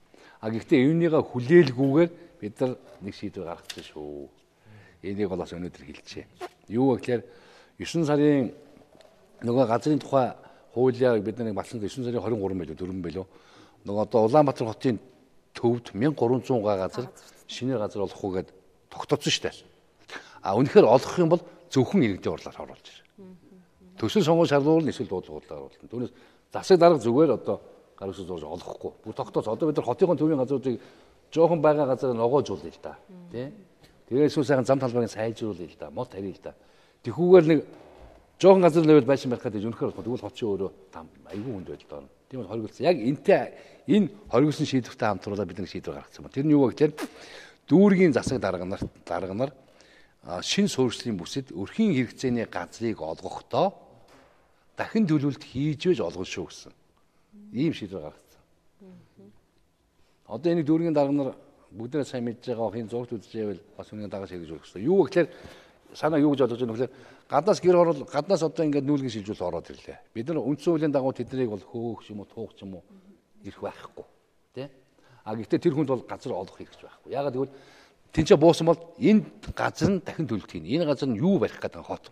Гэхдээ үүнийгээ хүлээлгүйгээр бид нар нэг шийдвэр гаргацсан шүү. Энийг бол бас өнөөдөр хэлчихье. Юу гэхээр 9 сарын нөгөө газрын тухай хуулиар бид нар батлсан 9 сарын 23 байлуу 4 байлуу. Нөгөө одоо Улаанбаатар хотын төвд 1300 га газар шинээр газар олох уу гэд тогтооцсон шүү дээ. Үнэхээр олох юм бол зөвхөн иргэдийн урлаар оруулж ирнэ. Төсөл сонгуул шалгуулна эсвэл дуудлагуудаар оруулна. Түүнээс засаг дарга зүгээр одоо гар үсэг зурж олохгүй. Бүр тогтооц. Одоо бид нар хотын төвийн газруудыг жоохон байгаа газараа ногоожуулъя л да. Тэ? Тэгээд эсвэл сайхан зам талбайг сайжруулъя л да. Мод харъя л да. Тэхүүгээр нэг жоохон газар левел байшин барих гэдэг үнэхээр бол тэгвэл хот чинь өөрөө айгүй хүнд байдалд орно. Тийм бол хоригдсон. Яг энэ хоригдсон шийдвэртэй хамтруулаад бид нэг шийдвэр гаргацсан байна. Тэр нь юу вэ гэхээр дүүргийн засаг дарга нар шин суурьшлийн бүсэд өрхийн хэрэгцээний газрыг олгохдоо дахин төлөвлөлт хийж байж олгоно шүү гэсэн. Ийм шийдвэр гаргацсан. Одоо энийг дүүргийн дарга нар бүгдээ сайн мэдж байгаа хин зургт үзчихвэл бас үүнийг дагаж хэрэгжүүлэх хэрэгтэй. Юу гэхээр санаа юу гэж бодож байгаа нөхөр гаднаас гэр орол гаднаас одоо ингээд нүүлгэн шилжүүл ороод ирлээ. Бид нар үндсэн хуулийн дагуу тэднийг бол хөөх юм уу туух юм уу ирэх байхгүй. Тэ? Гэхдээ тэр хүнд бол газар олох хэрэгч байхгүй. Яагаад гэвэл тэнцээ буусан бол энэ газар нь дахин төлөлт хийн. Энэ газар нь юу барих гэдэг хот.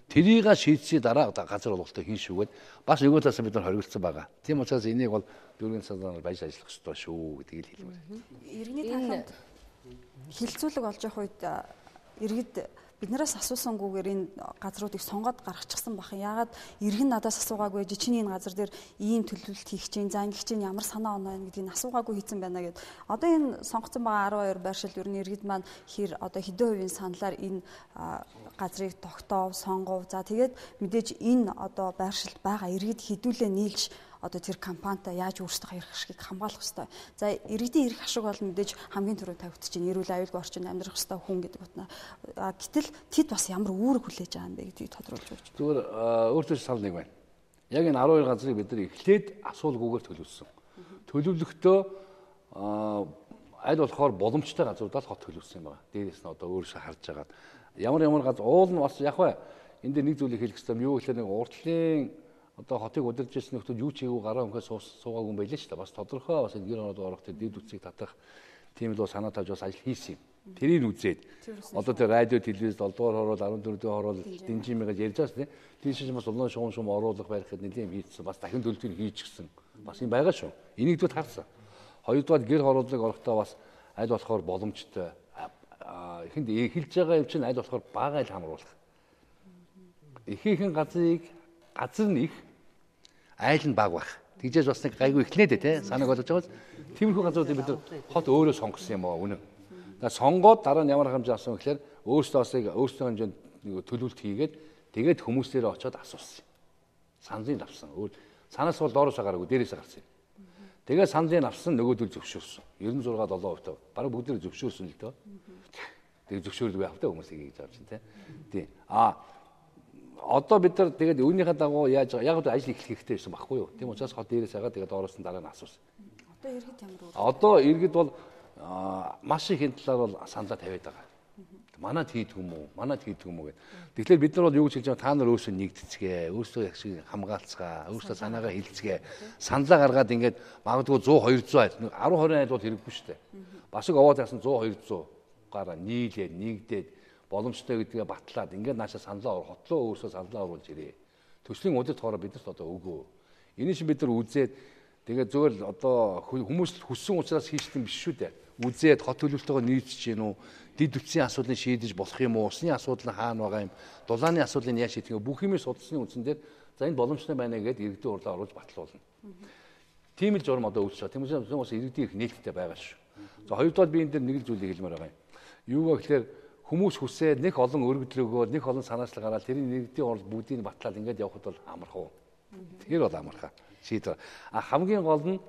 Тэрийг шийдсийн дараа газар олголтоо хийн шүүгээд бас нөгөө талаас бид нар хоригдсан байгаа. Тийм учраас энийг бол дүүргийн санаанаар байж ажиллах ёстой шүү гэдгийг хэлмээр. Иргэний таханд хилцүүлэг олж явах үед иргэд биднээс асуусангүйгээр энэ газруудыг сонгоод гаргачихсан бахан. Яагаад иргэн надаас асуугаагүй чиний энэ газар дээр ийм төлөвлөлт хийх чинь, за ингэх чинь ямар санаа оноо вэ гэдгийг асуугаагүй хийцэн байна гэд. Одоо энэ сонгогдсон байгаа 12 байршил ер нь иргэд маань хэр одоо хэдэн хувийн саналаар энэ газрыг тогтоов, сонгов. За тэгээд мэдээж энэ одоо байршилд байгаа иргэд хэдүүлээ нийлж одоо тэр компанитай яаж өөрсдөө эрх ашгийг хамгаалах ёстой. За иргэдийн эрх ашиг бол мэдээж хамгийн түрүү тавигдчихэв. Эрүүл аюулгүй орчинд амьдрах ёстой хүн гэдэг утна. Гэтэл тэд бас ямар үүрэг хүлээж байгаа юм бэ гэдгийг тодруулж өгч. Зүгээр өөртөө сал нэг байна. Яг энэ 12 газрыг бид нар эхлээд асуулгүйгээр төлөвлөсөн. Төлөвлөхдөө аль болохоор боломжтой газруудаа л хот төлөвлөсөн юм байна. Дээрээс нь одоо өөрөөсөө харж байгаа. Ямар газар уул нь бас яг бай энэ дээр нэг зүйлийг хэлэх хэрэгтэй. Юу гэхээр нэг уртлын одоо хотыг удирдах гэсэн нөхдөд юу ч хийгээгүй гараа өнхөө суугаагүй юм байлаа шүү дээ. Бас тодорхой бас гэр ороод орох тэр дэд үтсийг татах тийм л санаа тавьж бас ажил хийсэн юм. Тэрийг үзээд одоо тэр радио телевизэд 7 дугаар ороод 14 дугаар ороод дэнжимэгээ ярьж байгаа шүү дээ. Тийм шиг бас улаан шугам оруулах байх гэхэд нэлийн юм хийсэн. Бас дахин төлөвлөлтийг хийчихсэн. Бас юм байгаа шүү. Энийг дүүд харсан. Хоёрдугаар гэр хорооллыг орохдоо бас аль болохоор боломжтой. Эхэнд эхэлж байгаа юм чинь аль болохоор бага ил хамруулах. Ихээхэн газар нь их, айл нь бага байх. Тэгжээж бас нэг гайгүй ихнээд те санааг болгож байгаа. Тиймэрхүү газруудыг бид хот өөрөө сонгосон юм аа үнэн. Сонгоод дараа нь ямар хэмжээ авсан гэхээр өөрсдөө хэмжээнд төлөвлөлт хийгээд тэгээд хүмүүстээрээ очиод асуусан. Саналыг авсан. Санаас бол доороос гараагүй дээрээс гарсан. Тэгээд саналыг авсан нөгөөдөл зөвшөөрсөн. 96-7% бараг бүгдээ зөвшөөрсөн л дөө. Тэгээд зөвшөөрөл байх та хүмүүсийг гэж авч байна тий. Одоо бид нар тэгээд үүнийхээ дагуу яаж яг л ажил эхлэх хэрэгтэй байсан байхгүй юу? Тийм учраас хот дээрээс хагаад тэгээд доороос нь дараа нь асуусан. Одоо иргэд ямар вэ? Одоо иргэд бол маш их энэ талаар бол саналаа тавиад байгаа. Манад хийдг юм уу? Гэд. Тэгэхээр бид нар бол юу гэж хэлж байгаа та нар өөрсдөө нэгдэцгээ, өөрсдөө яг шиг хамгаалцгаа, өөрсдөө санаагаа хэлцгээ. Саналаа гаргаад ингээд магадгүй 100 200 10 20 айл бол хэрэггүй шүү дээ. Бас их овоод яасан 100 200 гараа нийлээд нэгдээд боломжтой гэдгээ батлаад ингээд наашаа саналаа хотлоо өөрсдөө саналаа оруулж ирээ. Төслийн удирд хоороо бидэрт одоо өгөө. Энийг шиг бид нар үзээд тэгээд зөвөр одоо хүмүүс хүссэн учраас хийчихсэн биш шүү дээ. Үзээд хот төлөвлөлтөөгөө нийцэж гин үү? Дид үтсийн асуудлыг шийдэж болох юм уу? Усны асуудал нь хаана байгаа юм? Дулааны асуудлыг яаж шийдэх вэ? Бүх юмыг судалсны үндсэн дээр за энэ боломжтой байна гэдээ иргэдийн урлаа оруулж батлуулна. Тийм л журам одоо үүсэж байгаа. Тийм учраас иргэдийн их нээлттэй байгаа шүү. За хоёрдугаар би энэ дээр нэг л зүйлийг хэлмээр байгаа юм. Юу гэхээр хүмүүс хүсээд нэг олон өргөдлөгөө, нэг олон санаачлал гараад тэрийн иргэдийн урал бүгдийг батлаад ингээд явхад бол амархан. Тэгэхээр бол амархан шийдвэр. Хамгийн гол нь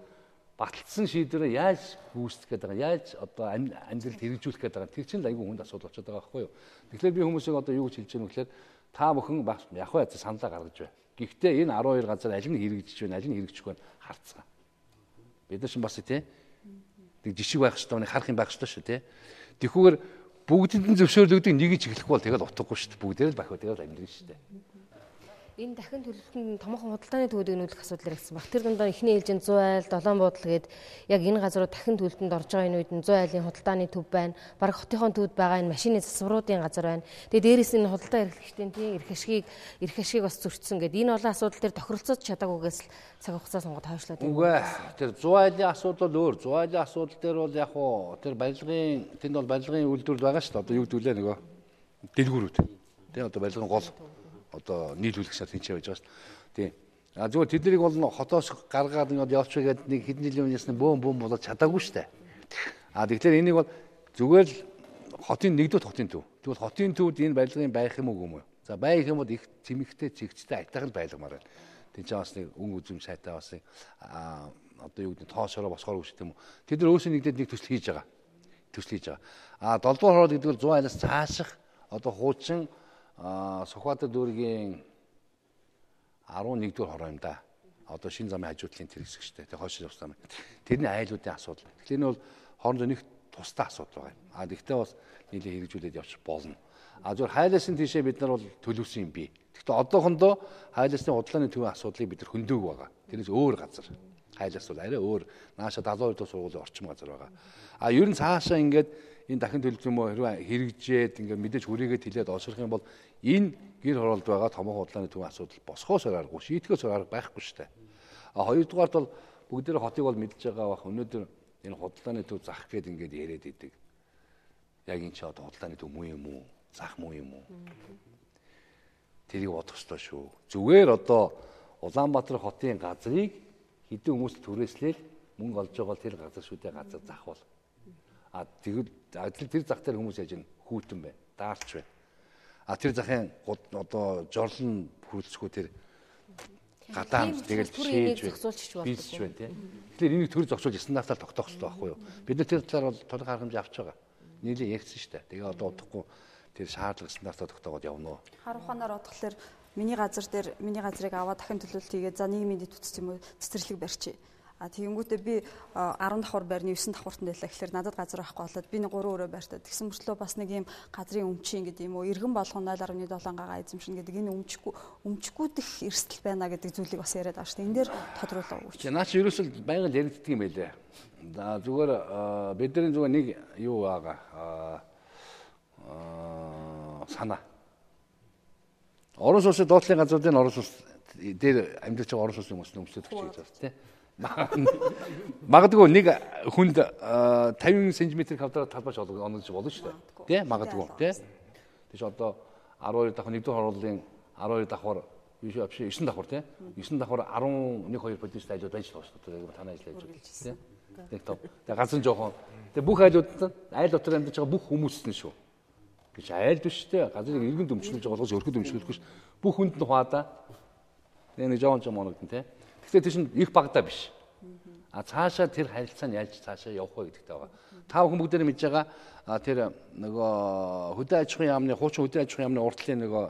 баталсан шийдвэрээ яаж гүйцэтгэх гээд байгаа, яаж одоо амьдралд хэрэгжүүлэх гээд байгаа. Тэр чинь айгүй хүнд асуудал очоод байгаа байхгүй юу. Тэгэхээр би хүмүүсийг одоо юу гэж хэлж байгаа юм гэхээр та бүхэн яг хаа саналаа гаргаж бай. Гэхдээ энэ 12 газар аль нь хэрэгжиж байна, аль нь хэрэгжихгүй байна харцгаа. Бид нар чинь бас тий нэг жишг байх хэрэгтэй, нэг харах юм байх хэрэгтэй шүү тий. Тэгэхгүйгээр бүгдэнд нь зөвшөөрлөгдөг нэг ч эхлэхгүй бол тэгэл утгагүй шүү дээ. Бүгдээр л бахиу тэгэл амьдрын шүү дээ. Энэ дахин төлөвлөлтөнд томоохон худалдааны төвүүдийг нүүлэх асуудал ирсэн баг. Тэр дундаа эхний ээлжинд 100 айл, 7 буудал гээд яг энэ газрууд дахин төлөвлөлтөнд орж байгаа энэ үед нь 100 айлын худалдааны төв байна. Бараг хотынхон төвд байгаа энэ машины засваруудын газар байна. Тэгээд дээрээс энэ худалдаа эрхлэгчдийн тийм эрх ашгийг бас зөрчсөн гээд энэ олон асуудал дээр тохиролцож чадаагүйгээс л цаг хугацаа сонгоод хойшлоод байна. Үгүй тэр 100 айлын асуудал бол өөр. 100 айлын асуудал дээр бол яг хуу тэр тэнд бол барилгын үйлдвэрлэл байгаа шүү дээ. Одоо юу гэдүүлээ нөгөө дэлгүүрүүд. Тийм одоо барилгын гол одоо нийлүүлэх шат хинчээ байж байгаа шүү дээ. Тийм. Зүгээр тэднийг бол хотоос гаргаад ингээд явчихгээд нэг хэдэн жилийн өмнөөс нь бөөм болоод чадаагүй шүү дээ. Тэгэхээр энийг бол зүгээр л хотын нэгдүгээр хотын төв. Тэгвэл хотын төвд энэ барилгын байх юм уу? За байх юм бол их цэмэгтэй цэгцтэй айтайхан байлгамаар байна. Тэнд чинь бас нэг өнгө үзэм сайтай бас одоо юу гэдэг тоошороо босгоор үгүй юм уу. Тэд нар өөрсдөө нэгдээд нэг төсөл хийж байгаа. 7 дугаар хороол гэдэг нь 100 айлаас цааших одоо хуучин Сүхбаатар дүүргийн 11 дугаар хороо юм да. Одоо шинэ замын хажуудлын тэр хэсэг шүү дээ. Тэгээ хойш явсан юм. Тэрний айлуудын асуудал. Тэгэхээр энэ бол хоорондоо нэг тустай асуудал байгаа юм. Гэхдээ бас нийлээ хэрэгжүүлээд явчих болно. Зүгээр хайласын тийшээ бид нар бол төлөвсөн юм бий. Гэхдээ одоохондоо хайласны худалдааны төвийн асуудлыг бид нар хөндөг байгаа. Тэрнээс өөр газар. Хайлас бол арай өөр. Нааша 72 дугаар сургуулийн орчим газар байгаа. Ер нь цаашаа ингээд энэ дахин төлөвлөлт юм уу хэрэгжээд ингээд мэдээж хүрээгээд хилээд олшрох юм бол энэ гэр хороолд байгаа томоохон худалдааны төвийн асуудал босхоос аргагүй, шийтгэхээс арга байхгүй шүү дээ. Хоёрдугаарт бол бүгдээ хотыг бол мэдж байгаа бах. Өнөөдөр энэ худалдааны төв зах гээд ингээд яриад идэг. Яг энэ ч одоо худалдааны төв муу юм уу? Зах муу юм уу? Тэрийг бодох ёстой шүү. Зүгээр одоо Улаанбаатар хотын газрыг хэдэн хүмүүс түрээслээл мөнгө олж байгаа тэр газар шүү дээ, газар зах бол. Тэгвэл тэр зах дээр хүмүүс яаж хүүтэн байна, даарч байна. Тэр захын одоо жорлон хүрэлцэхгүй тэр гадаан тэгэл шээж бийсч байна тийм. Тэгэхээр энийг төр зогсуулж стандартаар тогтоох хэрэгтэй байхгүй юу? Бид нар тэр талаар бол тодорхой арга хэмжээ авч байгаа. Нийлээ ярьсан шүү дээ. Тэгээ одоо удахгүй тэр шаардлага стандартаар тогтоогоод явна уу? Хар ухаанаар бодглохлоор миний газрыг аваад дахин төлөвлөлт хийгээд за нийгмийн дэд үтц юм уу цэцэрлэг барьчих. Тэгэнгүүтээ би 10 давхар байрны 9 давхартанд байлаа гэхээр надад газар авахгүй болоод би нэг 3 өрөө байртаа тэгсэн мөртлөө бас нэг юм газрын өмчийн гэдэг юм уу иргэн болгон 0.7 гагаа эзэмшин гэдэг энэ өмчгүүд их эрсдэл байна гэдэг зүйлийг бас яриад байгаа шүү дээ. Энэ дээр тодруулаа өгөөч. Наа чи ерөөсөл байгаль яригддаг юм байлээ. Зүгээр бидний зүгээр нэг юу байгаа санаа. Орон сууцны доотлын газруудын орон сууц дээр амьдарч байгаа орон сууцны хүмүүс нөмсөд өгч байгаа тийм. Магадгүй нэг хүнд 50 см квадрат талбайч онгож болно шүү дээ. Тэ магадгүй тэ. Тэгэж одоо 12 давхар 1-р хорлолын 12 давхар биш 9 давхар тэ. 9 давхар 11 2 продюсер ажил байж байгаа шүү дээ. Танай ажил хийж байгаа тэ. Тэгээ ганцхан жоохон. Тэгээ бүх айлууд айл дотор амьдарч байгаа бүх хүмүүс нь шүү. Гэж айл биш тэ. Газрыг иргэн дөмчлөж байгаа болгож өрхөд дөмчлөхгүй ш. Бүх хүнд нь хуада. Тэгээ нэг жоохон моногдсон тэ. Тэгэхээр тийш их багтаа биш. Цаашаа тэр харилцаа нь яаж цаашаа явах вэ гэдэгтэй байгаа. Та бүхэн бүгдээр мэдж байгаа тэр нөгөө хөдөө аж ахуйн яамны хуучин хөдөө аж ахуйн яамны уртлын нөгөө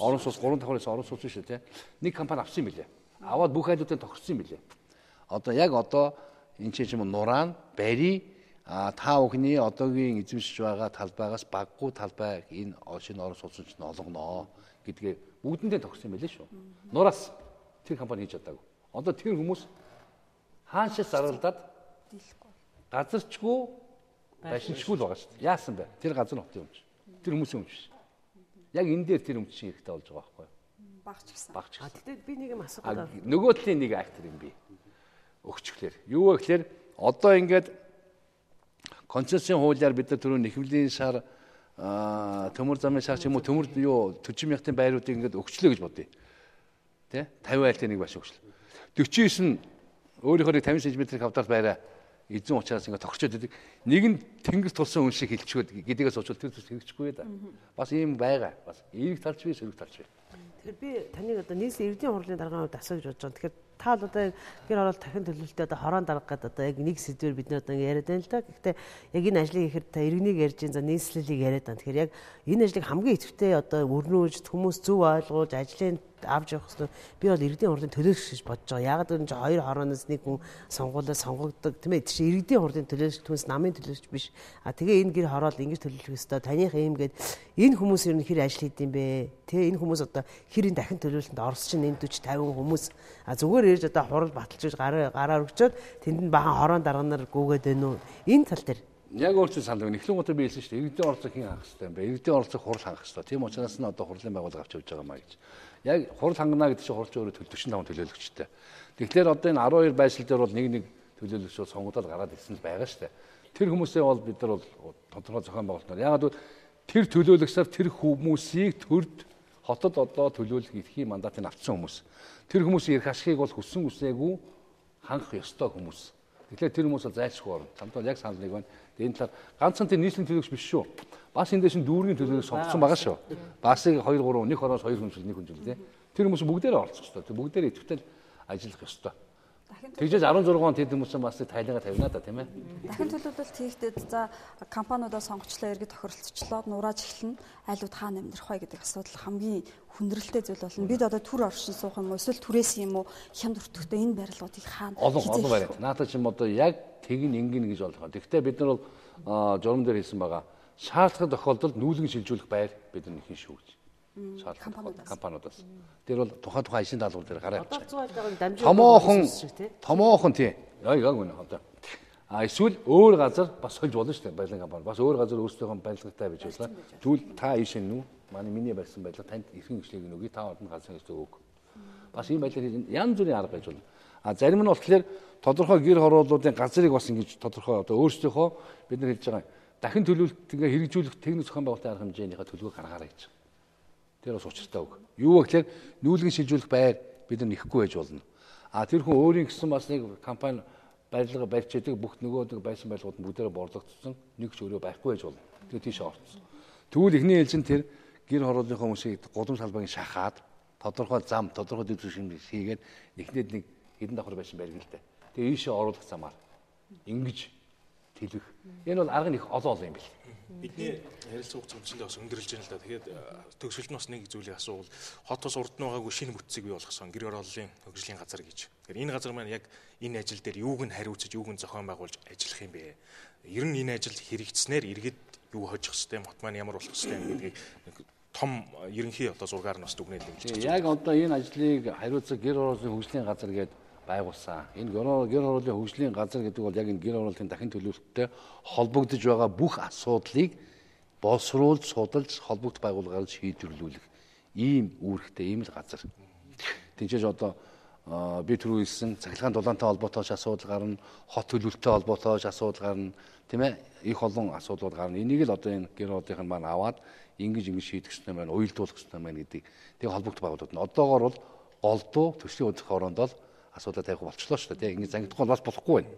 орон сууц 3 давхраас орон сууц шүү дээ. Нэг компани авсан юм билээ. Аваад бүх айлуудыг тохирсон юм билээ. Одоо яг одоо энэ чинь нураан, бари та бүхний одоогийн эзэмшиж байгаа талбайгаас баггүй талбай энэ шинэ орон сууцч нь олгоно гэдгээ бүгдэндээ тохирсон юм билээ шүү. Нураас тэр компани хийж чадаагүй. Одоо тэр хүмүүс хааншаа заргалдаад газарчгүй байшинчгүй л байгаа шүү дээ. Яасан бэ? Тэр газар хотын өмч. Тэр хүмүүсийн өмч биш. Яг энэ дээр тэр өмч шиг хэрэгтэй болж байгаа байхгүй юу? Багч гэсэн. Багч гэсэн. Тэгтээ би нэг юм асуугаад. Нөгөө талын нэг актер юм би. Өгчглэр. Юу вэ гэхээр одоо ингээд концессийн хуулиар бид нар түрүү нэхвлийн шар төмөр замын шар ч юм уу төмөр юу төжим яхтын байруудыг ингээд өгчлөө гэж бодъё. Тэ? 50 айлтын нэг баш өгчлөө. 49 өөрийнхөө 50 см квадрат байраа эзэн учраас ингээд тохирчод байдаг. Нэг нь тэнгис тулсан хүн шиг хилчгөөд гэдэгээс уучвал тэр зүйл хэрэгжихгүй да. Бас ийм байгаа. Бас эерэг талч би сөрөг талч би. Тэгэхээр би таныг одоо нийслэлийн эрдэнэ хурлын дарганы хувьд асууж бодож байгаа. Тэгэхээр та л одоо гэр оролт дахин төлөвлөлтөд одоо хороон дарга гэдэг одоо яг нэг сэдвээр бид нар одоо яриад байна л да. Гэхдээ яг энэ ажлыг ихээр та иргэнийг ярьж ин за нийслэлийг яриад байна. Тэгэхээр яг энэ ажлыг хамгийн идэвхтэй одоо өрнүүлж хүмүүс зөв ойлгуулж ажлын авч явах хэрэгтэй. Би бол иргэдийн хурлын төлөөлөгч гэж бодож байгаа. Яг л энэ хоёр хорооноос нэг хүн сонгуулаад сонгогддог тийм ээ. Тэр чинь иргэдийн хурлын төлөөлөгч түнс намын төлөөлөгч биш. Тэгээ энэ гэр хороол ингэж төлөвлөх ёстой. Таних юм гээд энэ хүмүүс ер нь хэр ажил хийдэм бэ? Тэгээ энэ хүмүүс одоо хэрийн дахин төлөөлөлтөнд орсч чинь 40 50 хүмүүс зүгээр ирж одоо хурал баталж гараар өгчөөд тэнд нь бахан хороон дарганаар гүгээд байна уу? Энэ тал дээр яг өөрчлөлт санал байна. Эхлэн удаа би хэлсэн шүү дээ. Иргэдийн оролцоог хэн хангах хэрэгтэй юм бэ? Иргэдийн оролцоог хурал хангах хэрэгтэй. Тийм учраас нь одоо хурлын байгууллага авч явж байгаа маа гэж. Яг хурал хангана гэдэг чинь хуралч өөрөө 45 төлөөлөгчтэй. Тэгэхээр одоо энэ 12 байшил дээр бол нэг төлөөлөгч бол сонгогдоод гараад ирсэн л байгаа шүү дээ. Тэр хүмүүсээ бол бид нар бол тодорхой зохион байгуулалтаар ягаад тэр төлөөлөгчөөр тэр хүмүүсийг төрд хотод одоо төлөөлөх эрхийн мандатыг авсан хүмүүс. Тэр хүмүүсийн эрх ашигыг бол хүссэн үсээгүй хангах ёстой хүмүүс. Тэгэхээр тэр хүмүүс бол зайлшгүй орно. Хамт бол яг санал нэг байна. Энэ талаар ганцхан тэр нийслэлийн төлөөлөгч биш шүү. Бас энэ дэшин дүүргийн төлөөлөгч сонгосон байгаа шүү. Басыг 2 3 нэг хороос 2 хүн нэг хүн жилдээ. Тэр хүмүүс бүгдээрээ оролцох ёстой. Тэр бүгдээрээ идэвхтэй ажиллах ёстой. Тэгжээс 16 он тэд хүмүүсээ бас тайлгаа тавина да тийм ээ. Дахин төлөвлөлт хийхдээ за компаниудаа сонгочлоо иргэд тохиролцчлоо нурааж эхэлнэ. Айлууд хаана амьдрах вэ гэдэг асуудал хамгийн хүндрэлтэй зүйл болно. Бид одоо түр оршин суух юм уу эсвэл түрээс юм уу хямд өртөгтэй энэ барилгуудыг хаана олон байна. Наадад ч юм одоо яг тэг ингэн гэж болгоо. Тэгвэл бид нар бол журам дээр хэлсэн байгаа. Шаардлагатай тохиолдолд нүүлгэн шилжүүлэх байр бид нар нэхин шүү гэж. Компаниудаас. Тэр бол тухайн ажлын даалгавар дээр гараад байгаа. Томоохон тий. Яг үнэ одоо. Эсвэл өөр газар бас сольж болно шүү дээ барилгын компани. Бас өөр газар өөрсдийнхөө барилгатай байж болно. Тэгвэл та ийшээ нүү манай миний барьсан барилга танд эрхэн гүшлийг нөгөө та ордон газар гэж өг. Бас ийм байдлаар янз бүрийн арга байж болно. Зарим нь болохоор тодорхой гэр хорооллуудын газрыг бас ингэж тодорхой одоо өөрсдийнхөө бид нар хэлж байгаа дахин төлөвлөлт ингээ хэрэгжүүлэх техник зохион байгуулалтын арга хэмжээнийхээ төлөвийг гаргаарай гэж. Тэр бас учиртай үг. Юу вэ гэхээр нүүлгэн шилжүүлэх байр бид нар нэхгүй байж болно. Тэр хүн өөрийн гэсэн бас нэг компани барилга барьж идэг бүх нөгөө байсан байлгууд нь бүгдээрээ борлогдсон нэг ч өөрөө байхгүй байж болно. Тэгээ тийш орцсон. Тэгвэл эхний ээлжинд тэр гэр хорооллынхоо хүмүүсийг гудамж салбагийн шахаад тодорхой зам, тодорхой дэвсгэр шимжлэг хийгээд эхнээд нэг хэдэн давхар байшин барьж л дээ. Тэгээ ийшээ оруулах замаар ингэж тэлэх. Энэ бол арга нь их олон юм бэл. Бидний ярилцсан хугацаа хэмжээндээ бас өндөрлж байна л да. Тэгээд төгсөлт нь бас нэг зүйлийг асуувал хотоос урд нь байгаагүй шинэ бүтцийг бий болгосон гэр хорооллын хөгжлийн газар гэж. Тэгэхээр энэ газар маань яг энэ ажил дээр юуг нь хариуцаж, юуг нь зохион байгуулж ажиллах юм бэ? Ер нь энэ ажил хэрэгжснээр иргэд юу хожих хэвтэй, мот маань ямар болох хэвтэй гэдгийг том ерөнхий одоо зургаар нь бас дүгнээд ингэж байна. Яг одоо энэ ажлыг хариуцах гэр хорооллын хөгжлийн газар гэдэг байгуулсан. Энэ гэр хорооллын хөгжлийн газар гэдэг бол яг энэ гэр хорооллын дахин төлөвлөлттэй холбогдож байгаа бүх асуудлыг боловсруулж, судалж, холбогд байгууллагаар шийдвэрлүүлэх ийм үүрэгтэй ийм л газар. Тэгжээж одоо би түрүү хэлсэн цахилгаан дулаантай холбоотой асуудал гарна, хот төлөвлөлттэй холбоотой асуудал гарна, тийм ээ? Их олон асуудлууд гарна. Энийг л одоо энэ гэр ордынх нь маань аваад ингэж шийдэх ёстой байна, уялдуулах ёстой байна гэдэг тэг холбогдох байгууллагууд нь. Одоогоор бол голдуу төслийн удирдах оронд бол асуудал тавих болчихлоо шүү дээ. Ингэ зангидахгүй бас болохгүй байна.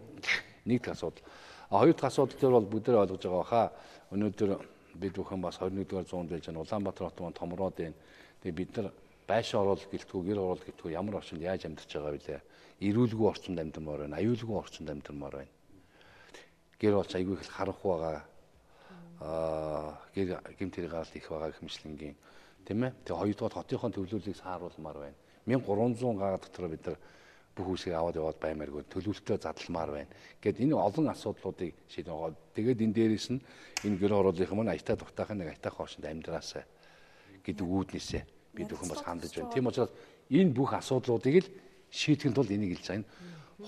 Нэг дэх асуудал. Хоёр дахь асуудал дээр бол бүгд ойлгож байгаа хаа. Өнөөдөр бид бүхэн бас 21-р зуунд байж байгаа Улаанбаатар хот маань томроод байна. Тэгээ бид нар байшин оролт гэлтгүү, гэр оролт гэлтгүү ямар орчинд яаж амьдарч байгаа вэ? Эрүүлгүй орчинд амьдармаар байна, аюулгүй орчинд амьдармаар байна. Гэр болч айгүй их харанхуй байгаа. Гэр гэмт хэрэг их байгаа хэмжлэнгийн, тийм ээ? Тэгээ хоёрдугаар хотынхон төлөвлөлийг сааруулмаар байна. 1300 га дотор бид нар бүх үсгийг аваад яваад баймааргүй төлөвлөлтөө задалмаар байна. Гэт энэ олон асуудлуудыг шийдэж. Тэгээд энэ дээрээс нь энэ гэр оролцоохын маань аятаа тухтаахын нэг аятаа хоошинд амьдраасаа гэдэг үүднээсээ бид бүхэн бас хандаж байна. Тийм учраас энэ бүх асуудлуудыг л шийдэхэд бол энийг хэлж байгаа.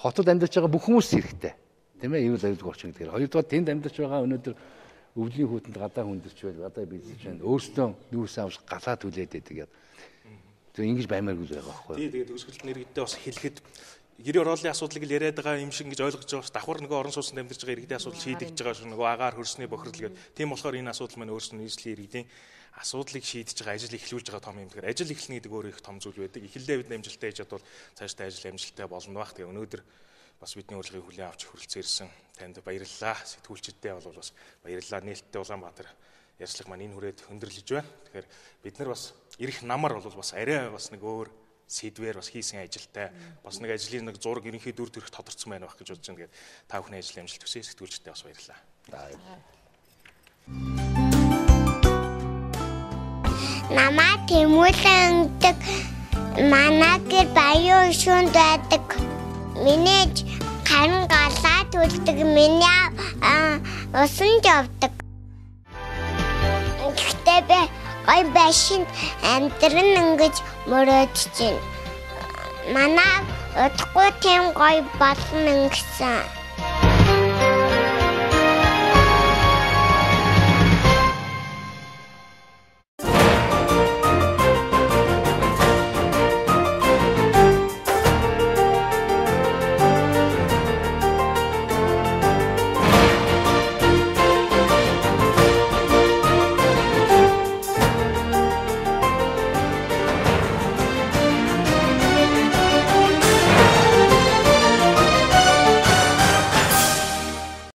Хотод амьдарч байгаа бүх хүмүүс хэрэгтэй. Тийм ээ? Эрүүл аюулгүй орчин гэдгээр. Хоёрдугаар тэнд амьдарч байгаа өнөөдөр өвлийн хүүтэнд гадаа хүндэрч байл, гадаа бэлдэж байна. Өөрсдөө нүүрсээ авч галаа түлээд байдаг. Тэгээ ингэж баймааргүй л байгаа байхгүй. Тий, тэгээд төгсгөлт нэргэдээ бас хэлэхэд гэр ороолын асуудлыг л яриад байгаа юм шиг ингэж ойлгож байгаа. Давхар нөгөө орон сууцнд амьдарч байгаа иргэдийн асуудал шийдэгдэж байгаа шүү. Нөгөө агаар хөрсний бохирдол гэдэг. Тийм болохоор энэ асуудал маань өөрсдөө нийслэлийн иргэдийн асуудлыг шийдэж байгаа, ажил эхлүүлж байгаа том юм. Тэгэхээр ажил эхлэнэ гэдэг өөрөө их том зүйл байдаг. Эхлэлдээ бид амжилттай хийж чадвал цаашдаа ажил амжилттай болно байх. Тэгээ өнөөдөр бас бидний урилгыг хүлээн авч хүрэлцэн ирсэн танд баярлалаа. Сэтгүүлчдээ бол бас баярлалаа. Нээлттэй Улаанбаатар ярьцлага маань энэ хүрээд хөндөрлөж байна. Тэгэхээр бид нар бас ирэх намар бол бас арай бас нэг өөр сэдвээр бас хийсэн ажилтай бас нэг ажлын нэг зураг ерөнхий дүр төрх тодорцсон байна байх гэж бодож байна. Тэгээд та бүхний ажил амжилт хүсье. Сэтгүүлчдээ бас баярлалаа. Намаа тэмүүлэндэг манай гэр баян шүнд байдаг. Миний харин галаа төлдөг. Миний усан явдаг. Гэхдээ би гой байшинд амьдран ингэж мөрөөдж байна. Манай удахгүй тийм гой болно гэсэн.